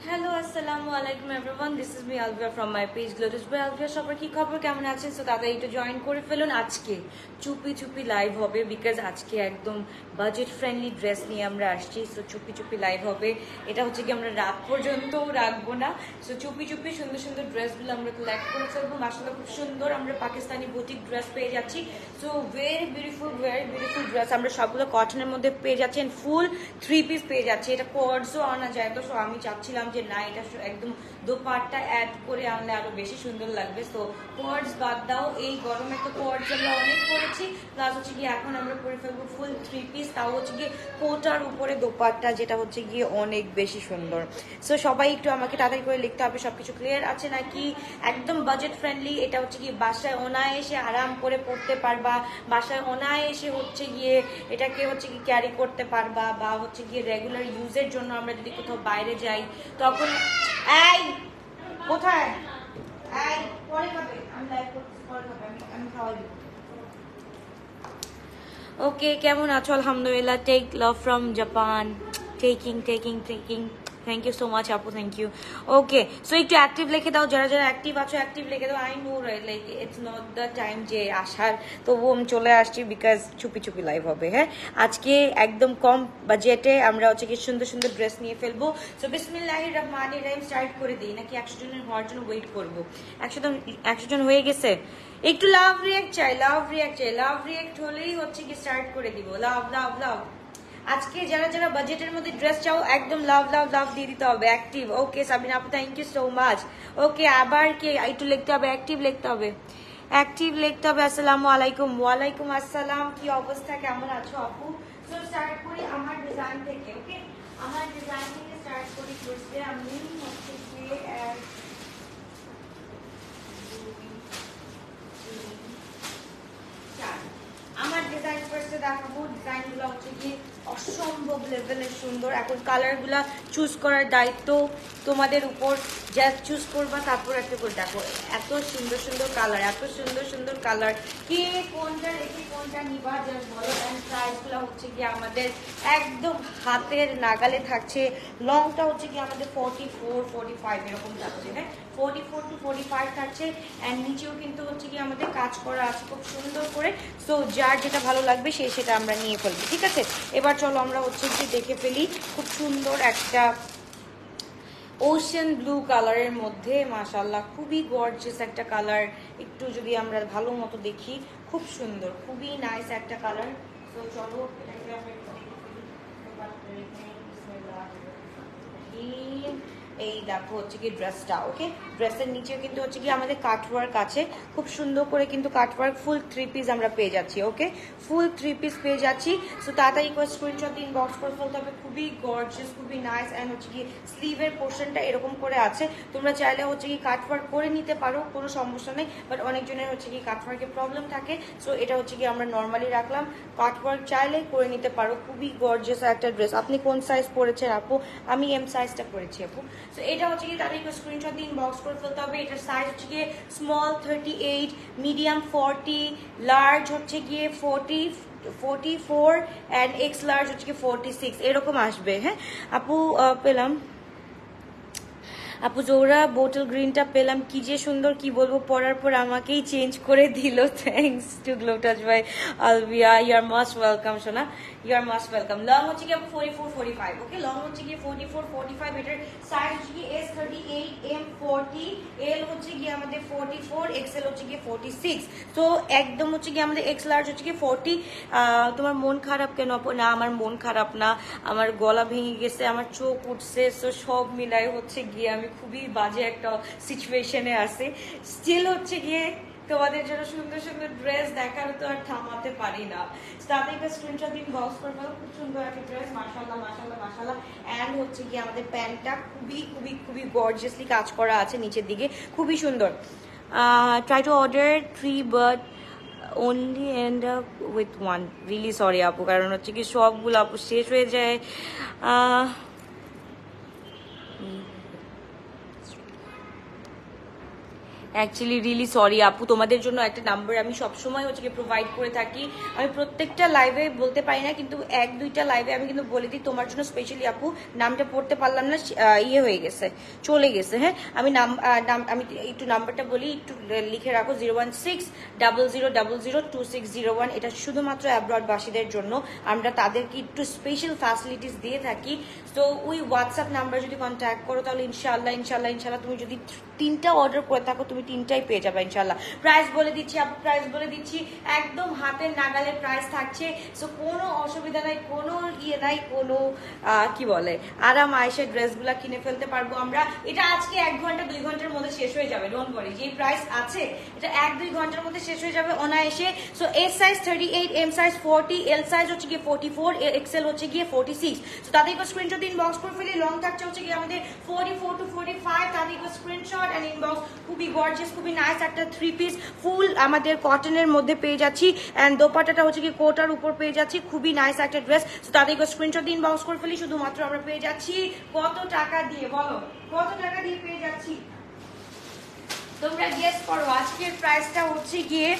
Hello, assalamu alaikum everyone. This is me Alvia from my page Glorious by Alvia. সবার কি খবর, কেমন আছেন? সো তাড়াতাড়ি একটু জয়েন করে ফেলুন। আজকে চুপি চুপি লাইভ হবে বিকজ আজকে একদম বাজেট ফ্রেন্ডলি ড্রেস নিয়ে আমরা আসছি। সো চুপি চুপি লাইভ হবে। এটা হচ্ছে কি আমরা রাত পর্যন্তও রাখবো না। সো চুপি চুপি সুন্দর সুন্দর ড্রেসগুলো আমরা কালেক্ট করে ফেলবো। মাশাআল্লাহ খুব সুন্দর আমরা পাকিস্তানি বুটিক ড্রেস পেয়ে যাচ্ছি। সো ভেরি বিউটিফুল ড্রেস আমরা সবগুলো কটনের মধ্যে পেয়ে যাচ্ছি এন্ড ফুল 3 পিস পেয়ে যাচ্ছি। এটা কোয়ার্ডসও আনা যায়, তো আমি চাচ্ছিলাম যে না এটা একদম দোপাট্টা অ্যাড করে আনলে আরো বেশি সুন্দর লাগবে। তো কোয়ার্ডস বাদ দাও, এই গরমে তো কোয়ার্ডস আমরা অনেক করেছি, প্লাস হচ্ছে গিয়ে এখন আমরা করে ফেলবো ফুল 3 পিস, তাও হচ্ছে গিয়ে কোটার উপরে দোপাট্টা, যেটা হচ্ছে গিয়ে অনেক বেশি সুন্দর। সো সবাই একটু আমাকে তাড়াতাড়ি করে লিখতে হবে সবকিছু ক্লিয়ার আছে নাকি। একদম বাজেট ফ্রেন্ডলি, এটা হচ্ছে গিয়ে বাসায় অনায়াসে আরাম করে পড়তে পারবা, বাসায় অনায়াসে হচ্ছে গিয়ে এটাকে হচ্ছে কি ক্যারি করতে পারবা, বা হচ্ছে গিয়ে রেগুলার ইউজের জন্য আমরা যদি কোথাও বাইরে যাই তখন। এই কোথায়? এই পরে খাবে, আমি লাইভ করতেছি, পরে খাবে, আমি খাওয়াই দিব। ওকে, কেমন আছো? আলহামদুলিল্লাহ। Take love from Japan. Taking thank you so much আপু, থ্যাংক ইউ। ওকে, সো একটু অ্যাক্টিভ লিখে দাও, যারা যারা অ্যাক্টিভ আছো অ্যাক্টিভ লিখে দাও। I know like it's not the time যে আসার, তবুও আমি চলে আসছি বিকজ চুপি চুপি লাইভ হবে। হ্যাঁ, আজকে একদম কম বাজেটে আমরা হচ্ছে কি সুন্দর সুন্দর ড্রেস নিয়ে ফেলবো। সো বিসমিল্লাহির রহমানির রহিম স্টার্ট করে দিই নাকি 100 জনের হওয়ার জন্য ওয়েট করবো? 100 জন হয়ে গেছে। একটু লাভ রিয়াক্ট চাই, লাভ রিয়াক্ট হলেই হচ্ছে কি স্টার্ট করে দিব। লাভ লাভ লাভ। আজকে যারা যারা বাজেটের মধ্যে ড্রেস চাও একদম লাভ লাভ লাভ দিয়ে দিতে হবে। অ্যাক্টিভ, ওকে সাবিনা আপু থ্যাংক ইউ সো মাচ। ওকে, আবার কে একটু লিখতে হবে, অ্যাক্টিভ লিখতে হবে, অ্যাক্টিভ লিখতে হবে। আসসালামু আলাইকুম। ওয়ালাইকুম আসসালাম, কি অবস্থা, কেমন আছো আপু? সো স্টার্ট করি আমার ডিজাইন থেকে। ওকে, আমার ডিজাইন থেকে স্টার্ট করি। করতে আমি হচ্ছে গিয়ে আমার ডিজাইন ফার্স্টে দেখাবো। ডিজাইনগুলো হচ্ছে কি অসম্ভব লেভেলের সুন্দর। এখন কালারগুলা চুজ করার দায়িত্ব তোমাদের উপর, যা চুজ করবা তারপর একটা করে দেখো। এত সুন্দর সুন্দর কালার, এত সুন্দর সুন্দর কালার, কে কোনটা রেখে কোনটা নিবা জাস্ট বলো। অ্যান্ড প্রাইসগুলো হচ্ছে কি আমাদের একদম হাতের নাগালে থাকছে। লংটা হচ্ছে কি আমাদের 44-45 এরকম থাকছে। হ্যাঁ, 44 to 45 থাকছে। অ্যান্ড নিচেও কিন্তু হচ্ছে কি আমাদের কাজ করা আছে খুব সুন্দর করে। সো যার যেটা ভালো লাগবে সে সেটা আমরা নিয়ে ফেলবো, ঠিক আছে? এবার চলো আমরা হচ্ছে কি দেখে ফেলি। খুব সুন্দর একটা ওশান ব্লু কালারের মধ্যে, মাশাআল্লাহ খুবই গর্জিয়াস একটা কালার। একটু যদি আমরা ভালো মতো দেখি, খুব সুন্দর, খুবই নাইস একটা কালার। তো চলো এটাকে আমরা একটু দেখে ফেলি। এই দেখো হচ্ছে কি ড্রেসটা। ওকে, ড্রেসের নিচে কিন্তু হচ্ছে কি আমাদের কাটওয়ার্ক আছে, খুব সুন্দর করে কিন্তু কাটওয়ার্ক। ফুল 3 পিস আমরা পেয়ে যাচ্ছি। ওকে, ফুল 3 পিস পেয়ে যাচ্ছি। সো তাড়াতাড়ি করে স্ক্রিনশট দিন, বক্স করে ফেলতে হবে। খুবই গর্জিয়াস, খুবই নাইস। অ্যান্ড হচ্ছে কি স্লিভের পোর্শনটা এরকম করে আছে, তোমরা চাইলে হচ্ছে কি কাটওয়ার্ক করে নিতে পারো, কোনো সমস্যা নেই। বাট অনেকজনের হচ্ছে কি কাটওয়ার্কের প্রবলেম থাকে, সো এটা হচ্ছে কি আমরা নর্মালি রাখলাম। কাটওয়ার্ক চাইলে করে নিতে পারো। খুবই গর্জিয়াস একটা ড্রেস। আপনি কোন সাইজ পরেছেন আপু? আমি এম সাইজটা পরেছি আপু। সো এটা হচ্ছে কি তাদের স্ক্রিনশট দিন, বক্স করে ফেলতে হবে। এটার সাইজ হচ্ছে গিয়ে স্মল 38, মিডিয়াম 40, লার্জ হচ্ছে গিয়ে 44 অ্যান্ড এক্স লার্জ হচ্ছে গিয়ে 46 এরকম আসবে। হ্যাঁ আপু, পেলাম আপু জোরা বোটল গ্রিনটা পেলাম, কি যে সুন্দর, কি বলবো, পরার পর আমাকেই চেঞ্জ করে দিল। Thanks to Glow Touch by Alvia, you are most welcome সোনা, you are most welcome. Long হচ্ছে কি 44-45। ওকে, লং হচ্ছে কি 44-45। এটার সাইজ হচ্ছে কি S38, M 40, L হচ্ছে কি আমাদের 44, XL হচ্ছে কি 46। তো একদম হচ্ছে কি আমাদের এক্স লার্জ হচ্ছে কি 40। তোমার মন খারাপ কেন আপু? না, আমার মন খারাপ না, আমার গলা ভেঙে গেছে, আমার চোখ উঠছে। সো সব মিলাই হচ্ছে গিয়ে আমি খুবই বাজে একটা সিচুয়েশনে আছি। স্টিল হচ্ছে গিয়ে তোমাদের জন্য সুন্দর সুন্দর ড্রেস দেখার তো আর থামাতে পারি না। তাতে একটা স্ক্রিনশট দিন, বক্স করে ফেলো। খুব সুন্দর একটা ড্রেস, মাশাআল্লাহ মাশাআল্লাহ মাশাআল্লাহ। অ্যান্ড হচ্ছে গিয়ে আমাদের প্যান্টটা খুবই খুবই খুবই গর্জিয়াসলি কাজ করা আছে নিচের দিকে, খুবই সুন্দর। Try to order 3 but only end up with 1. really sorry আপু, কারণ হচ্ছে কি সবগুলো আপু শেষ হয়ে যায়। অ্যাকচুয়ালি রিয়েলি সরি আপু, তোমাদের জন্য একটা নাম্বার আমি সবসময় হচ্ছে কি প্রোভাইড করে থাকি। আমি প্রত্যেকটা লাইভে বলতে পারি না, কিন্তু এক দুইটা লাইভে আমি কিন্তু বলে দিই তোমার জন্য স্পেশালি আপু। নামটা পড়তে পারলাম না, ইয়ে হয়ে গেছে, চলে গেছে। হ্যাঁ, আমি আমি একটু নাম্বারটা বলি, একটু লিখে রাখো, 01600002601। এটা শুধুমাত্র অ্যাব্রডবাসীদের জন্য, আমরা তাদেরকে একটু স্পেশাল ফ্যাসিলিটিস দিয়ে থাকি। তো ওই হোয়াটসঅ্যাপ নাম্বার যদি কন্ট্যাক্ট করো তাহলে ইনশাল্লাহ ইনশাল্লাহ ইনশাল্লাহ তুমি যদি 3টা অর্ডার করে থাকো তুমি 3টাই পেয়ে যাবে ইনশাল্লাহ। প্রাইস বলে দিচ্ছি আপু, প্রাইস বলে দিচ্ছি, একদম হাতের নাগালের প্রাইস থাকছে। সো কোনো অসুবিধা নাই, কোনো ইয়ে নাই, কোনো কি বলে আরাম আয়েসের ড্রেসগুলা কিনে ফেলতে পারবো আমরা। এটা আজকে 1 ঘন্টা 2 ঘন্টার মধ্যে শেষ হয়ে যাবে, ডোন্ট ওয়ারি। যে প্রাইস আছে এটা 1-2 ঘন্টার মধ্যে শেষ হয়ে যাবে অনায়াসে। So S size 38, M size 40, L size হচ্ছে গিয়ে 44, এক্সেল হচ্ছে গিয়ে 46। সো তাদেরকে স্ক্রিনশট ইনবক্স করে ফেলি। লং থাকছে হচ্ছে গিয়ে আমাদের 44 to 45, তাদেরকে স্ক্রিনশট এন্ড ইনবক্স। খুবই গর্জিয়াস, খুবই নাইস একটা 3 পিস ফুল আমাদের কটনের মধ্যে পেয়ে যাচ্ছি, এন্ড দোপাট্টাটা হচ্ছে কি কোটার উপর পেয়ে যাচ্ছি। খুবই নাইস একটা ড্রেস। সো তাদেরকে স্ক্রিনশট ইনবক্স করে ফেলি। শুধুমাত্র আমরা পেয়ে যাচ্ছি কত টাকা দিয়ে, বলো কত টাকা দিয়ে পেয়ে যাচ্ছি? তোমরা গেস করো। আজকের প্রাইসটা হচ্ছে গিয়ে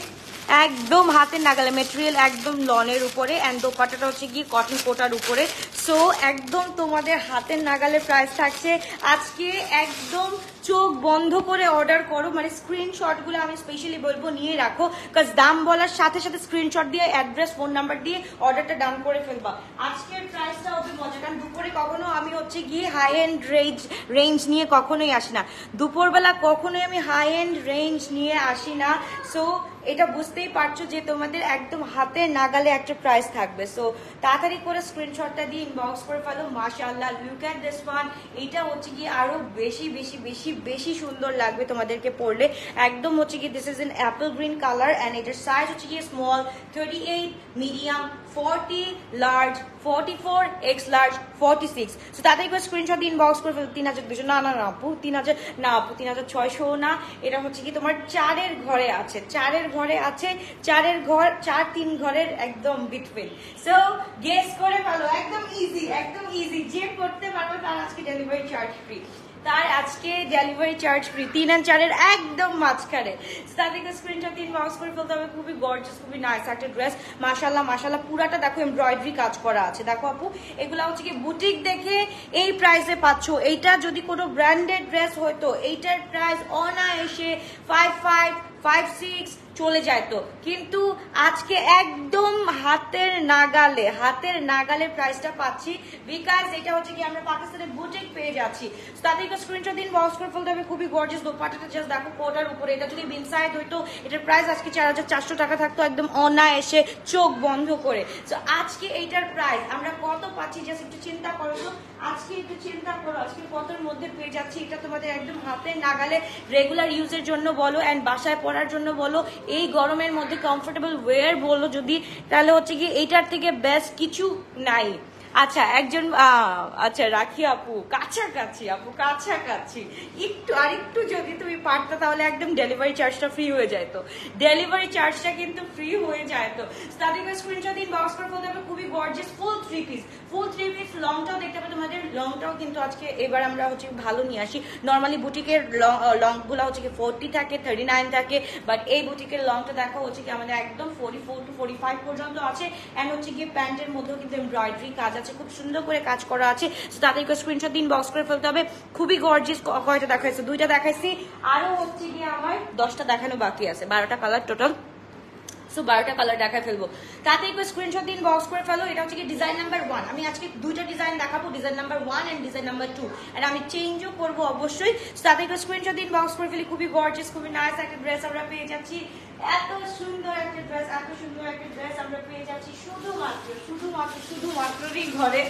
একদম হাতের নাগালে, মেটেরিয়াল একদম লনের উপরে, এন্ড দোপাট্টাটা হচ্ছে গিয়ে কটন কোটার উপরে। সো একদম তোমাদের হাতের নাগালে প্রাইস থাকছে আজকে। একদম চোখ বন্ধ করে অর্ডার করো, মানে স্ক্রিনশটগুলো আমি স্পেশালি বলবো নিয়ে রাখো, কাজ দাম বলার সাথে সাথে স্ক্রিনশট দিয়ে অ্যাড্রেস ফোন নাম্বার দিয়ে অর্ডারটা ডান করে ফেলবা। আজকের প্রাইসটা হবে মজা, কারণ দুপুরে কখনো আমি হচ্ছে গিয়ে হাই এন্ড রেঞ্জ নিয়ে কখনোই আসি না। দুপুরবেলা কখনোই আমি হাই এন্ড রেঞ্জ নিয়ে আসি না। সো এটা বুঝতেই পারছো যে তোমাদের একদম হাতে নাগালে একটা প্রাইস থাকবে। সো তাড়াতাড়ি করে স্ক্রিনশটটা দিয়ে ইনবক্স করে ফেলো। মাশাআল্লাহ, লুক এট দিস ওয়ান। এটা হচ্ছে কি আরো বেশি বেশি বেশি বেশি সুন্দর লাগবে তোমাদেরকে পরলে। একদম হচ্ছে কি this is an apple green colour, and এটার সাইজ হচ্ছে কি small 38, medium 40, large 44, X large 46। So তাদেরকে স্ক্রিনশট দিয়ে ইনবক্স করে ফেলো। 3200 না না না আপু, 3000 না আপু, 3600 না। এটা হচ্ছে কি তোমার 4-এর ঘরে আছে, 4-এর ঘরে আছে, 4-এর ঘর 4-3 ঘরের একদম বিটুইন। সো গেস করে ফেলো, একদম ইজি, একদম ইজি। যে করতে পারবে তার আজকে ডেলিভারি চার্জ ফ্রি, তার আজকে ডেলিভারি চার্জ ফ্রি 3 আর 4-এর একদম মাঝখানে। তাদেরকে স্ক্রিনশট ইনবক্স করে ফেলতে হবে। খুবই গর্জিয়াস, খুবই নাইস একটা ড্রেস। মাশাআল্লাহ মাশাআল্লাহ, পুরাটা দেখো এমব্রয়ডারি কাজ করা আছে। দেখো আপু, এগুলা হচ্ছে কি বুটিক দেখে এই প্রাইসে পাচ্ছ। এইটা যদি কোনো ব্র্যান্ডেড ড্রেস হইতো এইটার প্রাইস অনায়াসে 55, 56 চলে যায় তো, কিন্তু আজকে একদম হাতের নাগালে, হাতের নাগালে প্রাইসটা পাচ্ছি, বিকজ এটা হচ্ছে কি আমরা পাকিস্তানের বুটিক পেয়ে যাচ্ছি। তাদেরকে স্ক্রিনশট দিন, বক্স করে ফেলতে হবে। খুবই গর্জিয়াস দোপাট্টাটা জাস্ট দেখো কোটার উপরে। এটা যদি বিনসাইড হইতো এটার প্রাইস আজকে 4400 টাকা থাকতো একদম অনায়াসে চোখ বন্ধ করে। তো আজকে এইটার প্রাইস আমরা কত পাচ্ছি জাস্ট একটু চিন্তা করো তো। আজকে একটু চিন্তা করো আজকে কতর মধ্যে পেয়ে যাচ্ছি। এটা তোমাদের একদম হাতের নাগালে, রেগুলার ইউজের জন্য বলো এন্ড বাসায় পড়ার জন্য বলো, এই গরমের মধ্যে কমফোর্টেবল ওয়্যার বলো যদি, তাহলে হচ্ছে কি এইটার থেকে বেস্ট কিছু নাই। আচ্ছা একজন আচ্ছা রাখি আপু, কাছাকাছি আপু, কাছাকাছি একটু আর একটু যদি তুমি পারতো তাহলে একদম ডেলিভারি চার্জটা ফ্রি হয়ে যায়। তো ডেলিভারি চার্জটা কিন্তু ফ্রি হয়ে যায়। তো তাদেরকে স্ক্রিনশট দিন, বক্স করে ফেলতে হবে। খুবই গর্জিয়াস ফুল 3 পিস, ফুল 3 পিস। লংটাও দেখতে পাবে তোমাদের, লংটাও কিন্তু আজকে এবার আমরা হচ্ছে ভালো নিয়ে আসি। নর্মালি বুটিকের লং গুলা হচ্ছে কি 40 থাকে, 39 থাকে, বাট এই বুটিকের লংটা দেখা হচ্ছে কি আমাদের একদম 44 to 45 পর্যন্ত আছে। এন্ড হচ্ছে গিয়ে প্যান্টের মধ্যেও কিন্তু এমব্রয়ডারি কাজ আছে, খুব সুন্দর করে কাজ করা আছে। তাদেরকে স্ক্রিনশট দিন, বক্স করে ফেলতে হবে। খুবই গর্জিয়াস। কয়টা দেখাইছে? 2টা দেখাইছি, আরো হচ্ছে গিয়ে আমার 10টা দেখানো বাকি আছে, 12টা কালার টোটাল। সো 12টা কালার দেখা ফেলবো। তাতে একটু স্ক্রিনশট দিন, বক্স করে ফেলো। এটা হচ্ছে কি ডিজাইন নাম্বার 1। আমি আজকে 2টা ডিজাইন দেখাবো, design number 1 and design number 2, and আমি চেঞ্জও করবো অবশ্যই। তাতে একটু স্ক্রিনশট দিন, বক্স করে ফেলি। খুবই গর্জিয়াস, খুবই নাইস একটা ড্রেস আমরা পেয়ে যাচ্ছি। এত সুন্দর একটা ড্রেস, এত সুন্দর একটা ড্রেস আমরা পেয়ে যাচ্ছি শুধুমাত্র শুধুমাত্র শুধুমাত্রই ঘরে।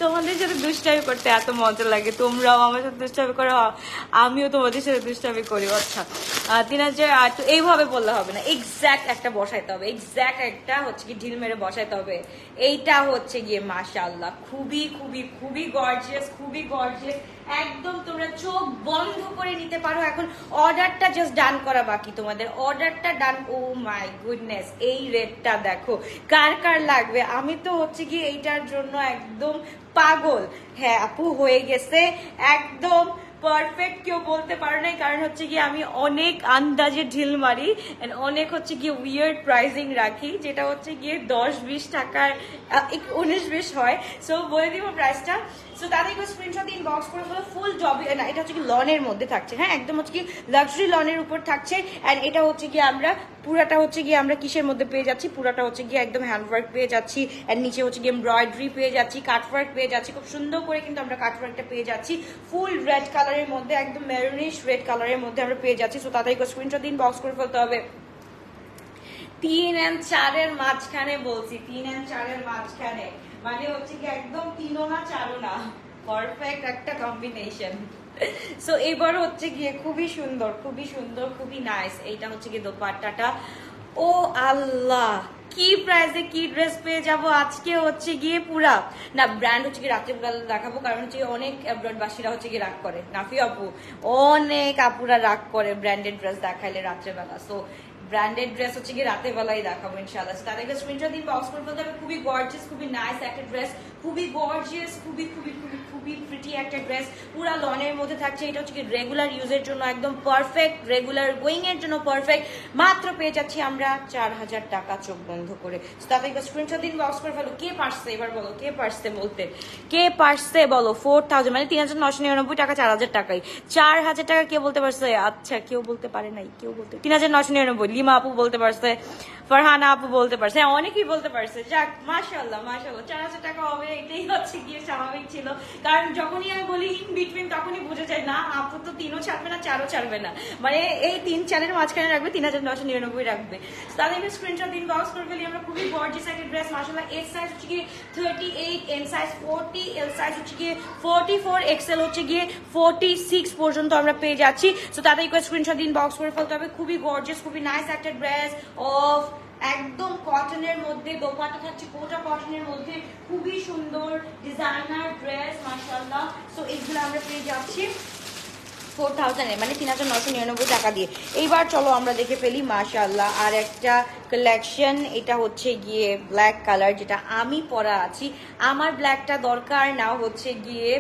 তোমাদের সাথে দুষ্টামি করতে এত মজা লাগে, তোমরাও আমার সাথে দুষ্টামি করো, আমিও তোমাদের সাথে দুষ্টামি করি। আচ্ছা 3000 তো এইভাবে বললে হবে না, এক্স্যাক্ট একটা বসাইতে হবে, এক্স্যাক্ট একটা হচ্ছে কি ঢিল মেরে বসাইতে হবে। এইটা হচ্ছে গিয়ে মাশাআল্লাহ খুবই খুবই খুবই গর্জিয়াস, খুবই গর্জিয়াস। একদম তোমরা চোখ বন্ধ করে নিতে পারো। এখন অর্ডারটা জাস্ট ডান করা বাকি, তোমাদের অর্ডারটা ডান। ও মাই গুডনেস, এই রেটটা দেখো, কার কার লাগবে? আমি তো হচ্ছে কি এইটার জন্য একদম পাগল। হ্যাঁ আপু হয়ে গেছে একদম পারফেক্ট কেউ বলতে পারে নাই, কারণ হচ্ছে গিয়ে আমি অনেক আন্দাজে ঢিল মারি এন্ড অনেক হচ্ছে গিয়ে উইয়ার্ড প্রাইসিং রাখি, যেটা হচ্ছে গিয়ে 10-20 টাকার 19-20 হয়। সো বলে দিব প্রাইসটা। সো তাদেরকে স্ক্রিনশট ইনবক্স করে ফেলো। ফুল জবি না, এটা হচ্ছে কি লনের মধ্যে থাকছে, হ্যাঁ একদম হচ্ছে কি লাক্সারি লনের উপর থাকছে। অ্যান্ড এটা হচ্ছে গিয়ে আমরা পুরাটা হচ্ছে গিয়ে আমরা কিসের মধ্যে পেয়ে যাচ্ছি, পুরাটা হচ্ছে গিয়ে একদম হ্যান্ডওয়ার্ক পেয়ে যাচ্ছি। অ্যান্ড নিচে হচ্ছে গিয়ে এমব্রয়ডারি পেয়ে যাচ্ছি, কাটওয়ার্ক পেয়ে যাচ্ছি, খুব সুন্দর করে কিন্তু আমরা কাটওয়ার্কটা পেয়ে যাচ্ছি। ফুল রেড কালারের মধ্যে, একদম মেরুনিশ রেড কালারের মধ্যে আমরা পেয়ে যাচ্ছি। সো তাদেরকে স্ক্রিনশট ইনবক্স করে ফেলতে হবে। 3 and 4 এর মাঝখানে বলছি, 3 and 4 এর মাঝখানে, মানে হচ্ছে কি একদম 3ও না 4ও না, পারফেক্ট একটা কম্বিনেশন। সো এবার হচ্ছে গিয়ে খুবই সুন্দর, খুবই সুন্দর, খুবই নাইস। এইটা হচ্ছে গিয়ে দোপাট্টাটা। ও আল্লাহ, কি প্রাইসে কি ড্রেস পেয়ে যাবো আজকে হচ্ছে গিয়ে পুরা না ব্র্যান্ড হচ্ছে গিয়ে রাত্রেবেলা দেখাবো, কারণ হচ্ছে অনেক অ্যাব্রডবাসীরা হচ্ছে গিয়ে রাগ করে, নাফি আপু অনেক আপুরা রাগ করে ব্র্যান্ডেড ড্রেস দেখাইলে রাত্রেবেলা। সো ব্র্যান্ডেড ড্রেস হচ্ছে গিয়ে রাতের বেলায় দেখাবো ইনশাআল্লাহ। তাদেরকে স্ক্রিনশট দিন, বক্স করে ফেলতে হবে। খুবই গর্জিয়াস, খুবই নাইস একটা ড্রেস, খুবই গর্জিয়াস, খুবই খুবই খুবই খুবই প্রিটি একটা ড্রেস, পুরা লনের মধ্যে থাকছে। এটা হচ্ছে কি রেগুলার ইউজের জন্য একদম পারফেক্ট, রেগুলার গোয়িং এর জন্য পারফেক্ট। মাত্র পেয়ে যাচ্ছি আমরা 4000 টাকা চোখ বন্ধ করে। তাদেরকে স্ক্রিনশট দিন, বক্স করে ফেলো। কে পারছে এবার বলো, কে পারছে বলতে, কে পারছে বলো। 4000 মানে 3999 টাকা, 4000 টাকায় 4000 টাকা কে বলতে পারছে? আচ্ছা কেউ বলতে পারে নাই, কেউ বলতে 3999। লিমা আপু বলতে পারছে, ফারহানা আপু বলতে পারছে, অনেকেই বলতে পারছে। যাক মাশাআল্লাহ মাশাআল্লাহ, 4000 টাকা হবে এটাই হচ্ছে গিয়ে স্বাভাবিক ছিল, কারণ যখনই আমি বলি ইন বিটুইন তখনই বোঝা যায় না আপু তো 3ও ছাড়বে না 4ও ছাড়বে না, মানে এই 3-4 মাঝখানে রাখবে, 3999 রাখবে। তাদেরকে স্ক্রিনশট দিন, বক্স করে ফেলি আমরা। খুবই গর্জিয়াস একটা ড্রেস মাশাআল্লাহ। এস সাইজ হচ্ছে গিয়ে 38, এম সাইজ 40, এল সাইজ হচ্ছে গিয়ে 44, এক্সেল হচ্ছে গিয়ে 46 পর্যন্ত আমরা পেয়ে যাচ্ছি। সো তাদেরকে স্ক্রিনশট দিন, বক্স করে ফেলতে হবে। খুবই গর্জিয়াস, খুবই নাইস একটা ড্রেস অফ একদম কটনের মধ্যে, দোপাট্টা থাকছে কোটা কটনের মধ্যে, খুবই সুন্দর ডিজাইনার ড্রেস মাশাআল্লাহ। সো এইগুলো আমরা পেয়ে যাচ্ছি 4000 মানে 3999 টাকা দিয়ে। এইবার চলো আমরা দেখে ফেলি মাশাআল্লাহ আর একটা কালেকশন। এটা হচ্ছে গিয়ে ব্ল্যাক কালার, যেটা আমি পরা আছি। আমার ব্ল্যাকটা দরকার না, হচ্ছে গিয়ে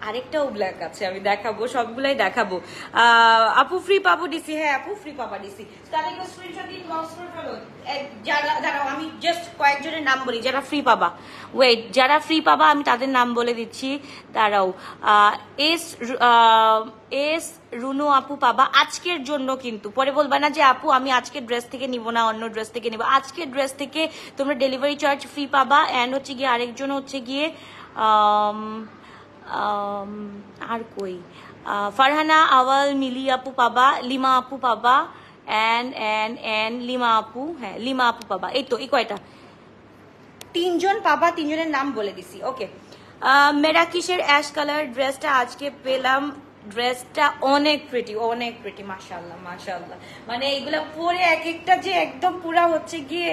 আরেকটাও ব্ল্যাক আছে, আমি দেখাবো, সবগুলাই দেখাবো। আপু ফ্রি পাবো ডিসি? হ্যাঁ আপু ফ্রি পাবা ডিসি। তাদেরকে স্ক্রিনশট দিন, বক্স করে ফেলো। যারা দাঁড়াও আমি জাস্ট কয়েকজনের নাম বলি যারা ফ্রি পাবা। ওয়েট, যারা ফ্রি পাবা আমি তাদের নাম বলে দিচ্ছি, দাঁড়াও। এস এস রুনু আপু পাবা আজকের জন্য, কিন্তু পরে বলবা না যে আপু আমি আজকের ড্রেস থেকে নিব না, অন্য ড্রেস থেকে নিব। আজকের ড্রেস থেকে তোমরা ডেলিভারি চার্জ ফ্রি পাবা। অ্যান্ড হচ্ছে গিয়ে আরেকজন হচ্ছে গিয়ে আর কই, ফারহানা আওয়াল মিলি আপু পাবা, লিমা আপু পাবা, এন্ড লিমা আপু, হ্যাঁ লিমা আপু পাবা। এই তো এই কয়টা, 3 জন পাবা, 3 জনের নাম বলে দিছি। ওকে, মেরাকিসের অ্যাশ কালার ড্রেসটা আজকে পেলাম। ড্রেসটা অনেক প্রিটি মাশাআল্লাহ মাশাআল্লাহ, মানে এইগুলা পরে এক একটা যে একদম পুরা হচ্ছে গিয়ে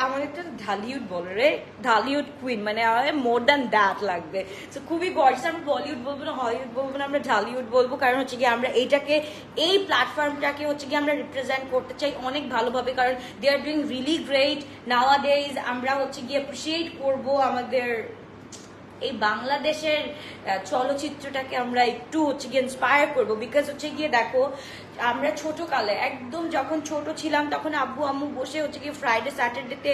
আমাদের তো ঢালিউড বলো রে, ঢালিউড কুইন, মানে মোর দ্যান দ্যাট লাগবে। তো খুবই গর্জিয়াস। আমরা বলিউড বলবো না, হলিউড বলবো না, আমরা ঢালিউড বলবো, কারণ হচ্ছে গিয়ে আমরা এইটাকে, এই প্ল্যাটফর্মটাকে হচ্ছে গিয়ে আমরা রিপ্রেজেন্ট করতে চাই অনেক ভালোভাবে, কারণ they are doing really great nowadays. আমরা হচ্ছে গিয়ে অ্যাপ্রিসিয়েট করবো আমাদের এই বাংলাদেশের চলচ্চিত্রটাকে, আমরা একটু হচ্ছে গিয়ে ইন্সপায়ার করবো। বিকজ হচ্ছে গিয়ে দেখো, আমরা ছোটকালে একদম যখন ছোট ছিলাম তখন আব্বু আম্মু বসে হচ্ছে গিয়ে ফ্রাইডে স্যাটারডেতে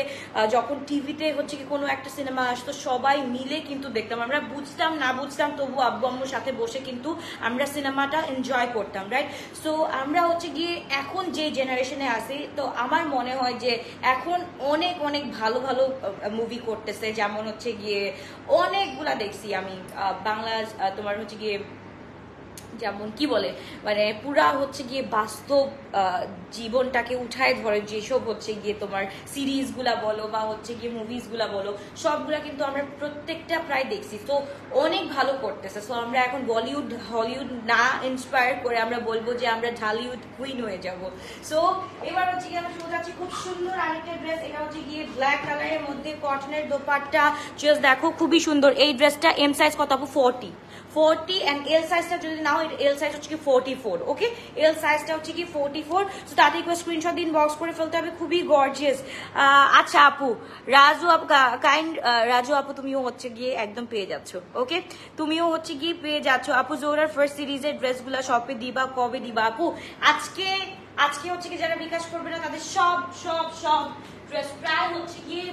যখন টিভিতে হচ্ছে কি কোনো একটা সিনেমা আসতো সবাই মিলে কিন্তু দেখতাম। আমরা বুঝতাম না বুঝতাম তবু আব্বু আম্মুর সাথে বসে কিন্তু আমরা সিনেমাটা এনজয় করতাম, রাইট? সো আমরা হচ্ছে গিয়ে এখন যে জেনারেশনে আসি, তো আমার মনে হয় যে এখন অনেক অনেক ভালো ভালো মুভি করতেছে, যেমন হচ্ছে গিয়ে অনেকগুলা দেখছি আমি বাংলা, তোমার হচ্ছে গিয়ে যেমন কি বলে, মানে পুরা হচ্ছে গিয়ে বাস্তব জীবনটাকে উঠায় ধরে যেসব হচ্ছে গিয়ে তোমার সিরিজগুলা বলো বা হচ্ছে গিয়ে মুভিজগুলা বলো, সবগুলা কিন্তু আমরা প্রত্যেকটা প্রায় দেখছি। তো অনেক ভালো করতেছে। সো আমরা এখন বলিউড হলিউড না ইন্সপায়ার করে আমরা বলবো যে আমরা ঢালিউড কুইন হয়ে যাব। সো এবার হচ্ছে গিয়ে আমরা শুরু যাচ্ছি খুব সুন্দর আরেকটা ড্রেস। এটা হচ্ছে গিয়ে ব্ল্যাক কালারের মধ্যে কটনের দোপাট্টা, জাস্ট দেখো খুবই সুন্দর। এই ড্রেসটা এম সাইজ কত আপু? 40 অ্যান্ড এল সাইজটা যদি নাও এল সাইজ হচ্ছে কি 44, ওকে এল সাইজটা হচ্ছে কি 44। সো তাতে একটু স্ক্রিনশট দিন, বক্স করে ফেলতে হবে, খুবই গর্জিয়াস। আচ্ছা আপু রাজু আপু রাজু আপু তুমিও হচ্ছে গিয়ে একদম পেয়ে যাচ্ছ, ওকে তুমিও হচ্ছে গিয়ে পেয়ে যাচ্ছ আপু। জোহরার ফার্স্ট সিরিজের ড্রেসগুলো শপে দিবা, কবে দিবা আপু? আজকে হচ্ছে কি যারা বিকাশ করবে না তাদের সব সব সব ড্রেস প্রায় হচ্ছে গিয়ে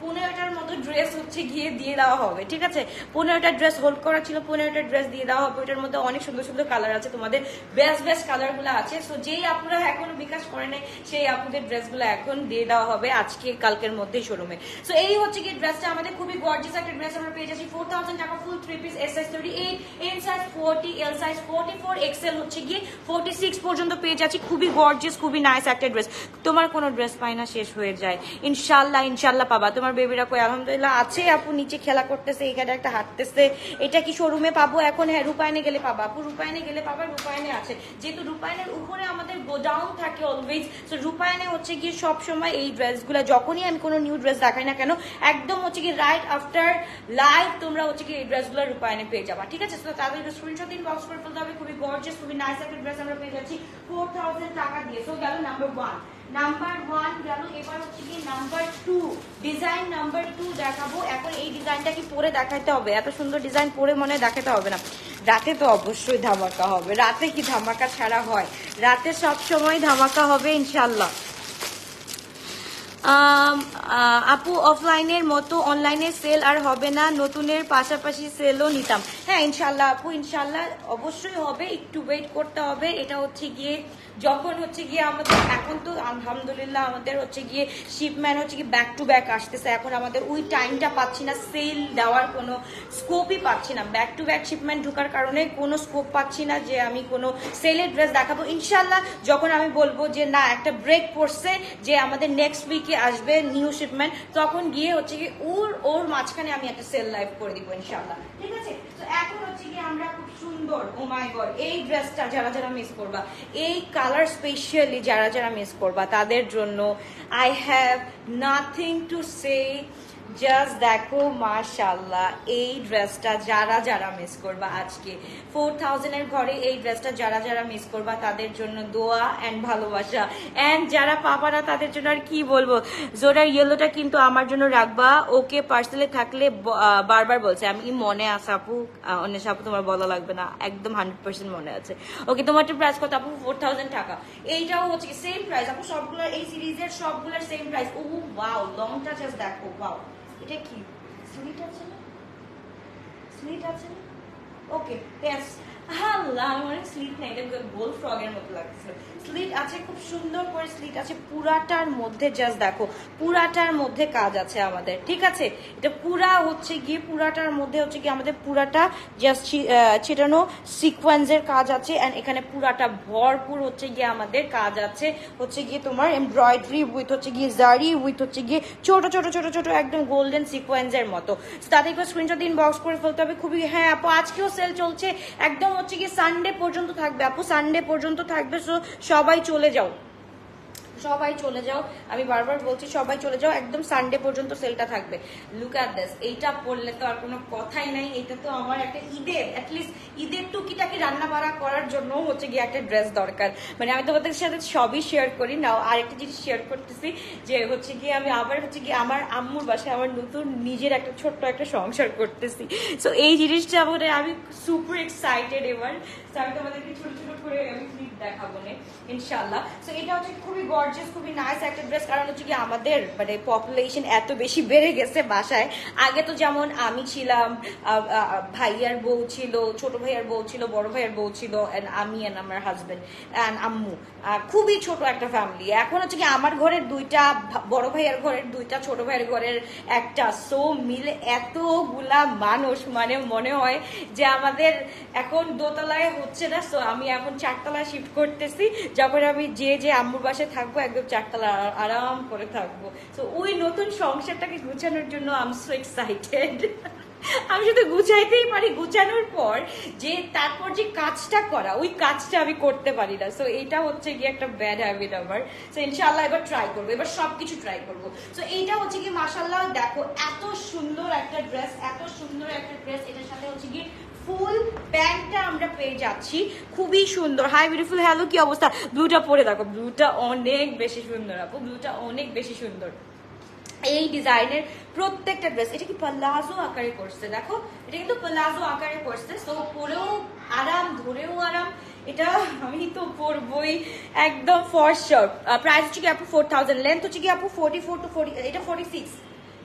15টার মতো ড্রেস হচ্ছে গিয়ে দিয়ে দেওয়া হবে, ঠিক আছে? 15টা ড্রেস হোল্ড করা ছিল, 15টা ড্রেস দিয়ে দেওয়া হবে। ওটার মধ্যে অনেক সুন্দর সুন্দর কালার আছে, তোমাদের বেস্ট বেস্ট কালার গুলো আছে। সো যেই আপনারা এখনো বিকাশ করে নেই সেই আপনাদের ড্রেসগুলো এখন দিয়ে দেওয়া হবে আজকে কালকের মধ্যেই শোরুমে। সো এই হচ্ছে কি ড্রেসটা আমাদের খুবই গর্জিয়াস একটা ড্রেস আমরা পেয়ে যাচ্ছি 4000 টাকা ফুল 3 পিস, S size 38, M size 40, L size 44, XL হচ্ছে গিয়ে 46 পর্যন্ত পেয়ে যাচ্ছি। খুবই গর্জিয়াস, খুবই নাইস একটা ড্রেস। তোমার কোনো ড্রেস পাই না শেষ হয়ে যায়, ইনশাল্লাহ ইনশাল্লাহ পাবা। তোমার বেবিরা কই? আলহামদুলিল্লাহ আছে আপু, নিচে খেলা করতেছে, এখানে একটা হাঁটতেছে। এটা কি শোরুমে পাবো এখন? হ্যাঁ রূপায়ণে গেলে পাবা আপু, রূপায়ণে গেলে পাবা, রূপায়ণে আছে। যেহেতু রূপায়ণের উপরে আমাদের গোডাউন থাকে অলওয়েজ, সো রূপায়ণে হচ্ছে গিয়ে সবসময় এই ড্রেসগুলো যখনই আমি কোনো নিউ ড্রেস দেখাই না কেন একদম হচ্ছে কি রাইট আফটার লাইভ তোমরা হচ্ছে কি এই ড্রেসগুলো রূপায়ণে পেয়ে যাবা, ঠিক আছে? তো তাদের স্ক্রিনশট দিন, বক্স করে ফেলতে হবে। খুবই গর্জিয়াস, খুবই নাইস একটা ড্রেস আমরা পেয়ে যাচ্ছি 4000 টাকা দিয়ে। সো গেল নাম্বার 1 গেল। এবার হচ্ছে কি নাম্বার 2, ডিজাইন নাম্বার 2 দেখাবো। এখন এই ডিজাইনটা কি পরে দেখাতে হবে? এত সুন্দর ডিজাইন পরে মনে দেখাতে হবে না, রাতে তো অবশ্যই ধামাকা হবে। রাতে কি ধামাকা ছাড়া হয়? রাতে সব সময় ধামাকা হবে ইনশাল্লাহ। আপু অফলাইনের মতো অনলাইনে সেল আর হবে না, নতুনের পাশাপাশি সেলও নিতাম। হ্যাঁ ইনশাল্লাহ আপু, ইনশাল্লাহ অবশ্যই হবে, একটু ওয়েট করতে হবে। এটা হচ্ছে গিয়ে যখন হচ্ছে গিয়ে আমাদের এখন তো আলহামদুলিল্লাহ আমাদের হচ্ছে গিয়ে শিপম্যান হচ্ছে কি ব্যাক টু ব্যাক আসতেছে, এখন আমাদের ওই টাইমটা পাচ্ছি না, সেল দেওয়ার কোনো স্কোপই পাচ্ছি না। ব্যাক টু ব্যাক শিপম্যান্ট ঢোকার কারণে কোনো স্কোপ পাচ্ছি না যে আমি কোনো সেলের ড্রেস দেখাবো। ইনশাল্লাহ যখন আমি বলবো যে না একটা ব্রেক পড়ছে, যে আমাদের নেক্সট উইকে আসবে নিউ শিপমেন্ট, তখন গিয়ে হচ্ছে কি ওর মাঝখানে আমি একটা সেল লাইভ করে দিব ইনশাল্লাহ, ঠিক আছে? তো এখন হচ্ছে কি আমরা খুব সুন্দর, ও মাই গড, এই ড্রেসটা যারা যারা মিস করবা, এই কালার স্পেশালি যারা যারা মিস করবা তাদের জন্য I have nothing to say. Just দেখো মাশাআল্লাহ, এই ড্রেসটা যারা যারা মিস করবা আজকে 4000 এর ঘরে এই ড্রেসটা যারা যারা মিস করবা তাদের জন্য দোয়া এন্ড ভালোবাসা, এন্ড যারা পাবা না তাদের জন্য আর কি বলবো। জোরার ইয়েলোটা কিন্তু আমার জন্য রাখবা, ওকে পার্সেলে থাকলে বারবার বলছে। আমি মনে আছে আপু, অনেক আপু তোমার বলা লাগবে না, একদম 100% মনে আছে। ওকে তোমার প্রাইস কত আপু? 4000 টাকা। এইটাও হচ্ছে কি সেম প্রাইস আপু, সবগুলোর এই সিরিজের সবগুলোর সেম প্রাইস। ও ওয়াও, লংটা জাস্ট দেখো, ওয়াও। এটা কি স্লিট আছে না? স্লিট আছে না? Okay yes. আল্লাহ আমার স্লিট নেই, এটা গোল ফ্রগের মতো লাগছে। স্লিট আছে, খুব সুন্দর করে স্লিট আছে পুরাটার মধ্যে। জাস্ট দেখো পুরাটার মধ্যে কাজ আছে আমাদের, ঠিক আছে? এটা পুরা হচ্ছে গিয়ে পুরাটার মধ্যে হচ্ছে গিয়ে আমাদের পুরাটা জাস্ট ছিটানো সিকোয়েন্সের কাজ আছে, এন্ড এখানে পুরাটা ভরপুর হচ্ছে গিয়ে আমাদের কাজ আছে হচ্ছে গিয়ে তোমার এমব্রয়ডারি উইথ হচ্ছে গিয়ে জারি উইথ হচ্ছে গিয়ে ছোট ছোট ছোট ছোট একদম গোল্ডেন সিকোয়েন্সের মতো। তাদের স্ক্রিনশট দিন, বক্স করে ফেলতে হবে। খুবই হ্যাঁ আপু আজকেও সেল চলছে, একদম হচ্ছে গিয়ে সানডে পর্যন্ত থাকবে আপু, সানডে পর্যন্ত থাকবে। সো সবাই চলে যাও, সবাই চলে যাও, আমি বারবার বলছি সবাই চলে যাও, একদম সানডে পর্যন্ত সেলটা থাকবে। লুক অ্যাট দিস, এইটা পরলে তো আর কোনো কথাই নাই। এটা তো আমার একটা ঈদের, অ্যাটলিস্ট ঈদের টুকিটাকি রান্না বাড়া করার জন্য হচ্ছে গিয়ে একটা ড্রেস দরকার। মানে আমি তোমাদের সাথে সবই শেয়ার করি, নাও আরেকটা জিনিস শেয়ার করতেছি যে হচ্ছে গিয়ে আমি আবার হচ্ছে গিয়ে আমার আম্মুর বাসায় আমার নতুন নিজের একটা ছোট্ট একটা সংসার করতেছি। সো এই জিনিসটা বলে আমি সুপার এক্সাইটেড এবার। তো আমি তোমাদেরকে ছোট ছোট করে আমি ক্লিপ দেখাবো না ইনশাল্লাহ। সো এটা হচ্ছে খুবই গর্জিয়াস, খুবই নাইস একটা ড্রেস। কারণ হচ্ছে কি আমাদের মানে পপুলেশন এত বেশি বেড়ে গেছে বাসায়। আগে তো যেমন আমি ছিলাম, ভাইয়ার বউ ছিল, ছোট ভাইয়ার বউ ছিল, বড় ভাইয়ার বউ ছিল, এন্ড আমি এন্ড আমার হাজবেন্ড এন্ড আম্মু, খুবই ছোট একটা ফ্যামিলি। এখন হচ্ছে কি আমার ঘরের দুইটা, বড় ভাইয়ার ঘরের দুইটা, ছোট ভাইয়ের ঘরের একটা, সো মিলে এতগুলা মানুষ, মানে মনে হয় যে আমাদের এখন দোতলায় হচ্ছে না। সো আমি এখন 4 তলায় শিফট করতেছি, যখন আমি যে আম্মুর বাসায় থাকবো একদম 4 তলা আরাম করে থাকবো। তো ওই নতুন সংসারটাকে গুছানোর জন্য আই এম সো এক্সাইটেড। আমি শুধু গুছাইতেই পারি, গুছানোর পর যে তারপর যে কাজটা করা, ওই কাজটা আমি করতে পারি না। সো এটা হচ্ছে গিয়ে একটা ব্যাড হ্যাবিট আমার। সো ইনশাআল্লাহ এবার ট্রাই করবো, এবার সবকিছু ট্রাই করবো। সো এইটা হচ্ছে কি মাশাআল্লাহ দেখো এত সুন্দর একটা ড্রেস, এত সুন্দর একটা ড্রেস। এটার সাথে হচ্ছে গিয়ে ফুল প্যান্টটা আমরা পেয়ে যাচ্ছি খুবই সুন্দর। হাই বিউটিফুল, হ্যালো, কি অবস্থা? ব্লুটা পরে দেখো, ব্লুটা অনেক বেশি সুন্দর আপু, ব্লুটা অনেক বেশি সুন্দর। এই ডিজাইনের প্রত্যেকটা ড্রেস, এটা কি প্লাজো আকারে করছে, দেখো এটা কিন্তু প্লাজো আকারে করছে, তো পরেও আরাম, ধরেও আরাম, এটা আমি তো পরবই একদম ফর শিওর। প্রাইস হচ্ছে কি আপু 4000, লেন্থ হচ্ছে কি আপু 44 to 40, এটা 46,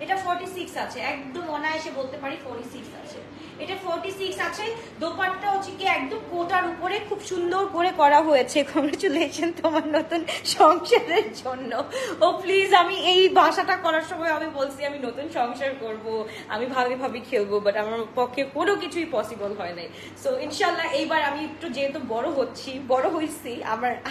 এটা 46 আছে, একদম অনায়াসে বলতে পারি 46 আছে, এটা 46 আছে। দোপাট্টা হচ্ছে কি একদম কোটার উপরে খুব সুন্দর করে করা হয়েছে। কংগ্রেচুলেশন তোমার নতুন সংসারের জন্য। ও প্লিজ, আমি এই ভাষাটা করার সময় আমি বলছি আমি নতুন সংসার করব, আমি ভাবে ভাবে খেলবো, বাট আমার পক্ষে কোনো কিছুই পসিবল হয় নাই। সো ইনশাল্লাহ এইবার আমি একটু যেহেতু বড় হয়েছি,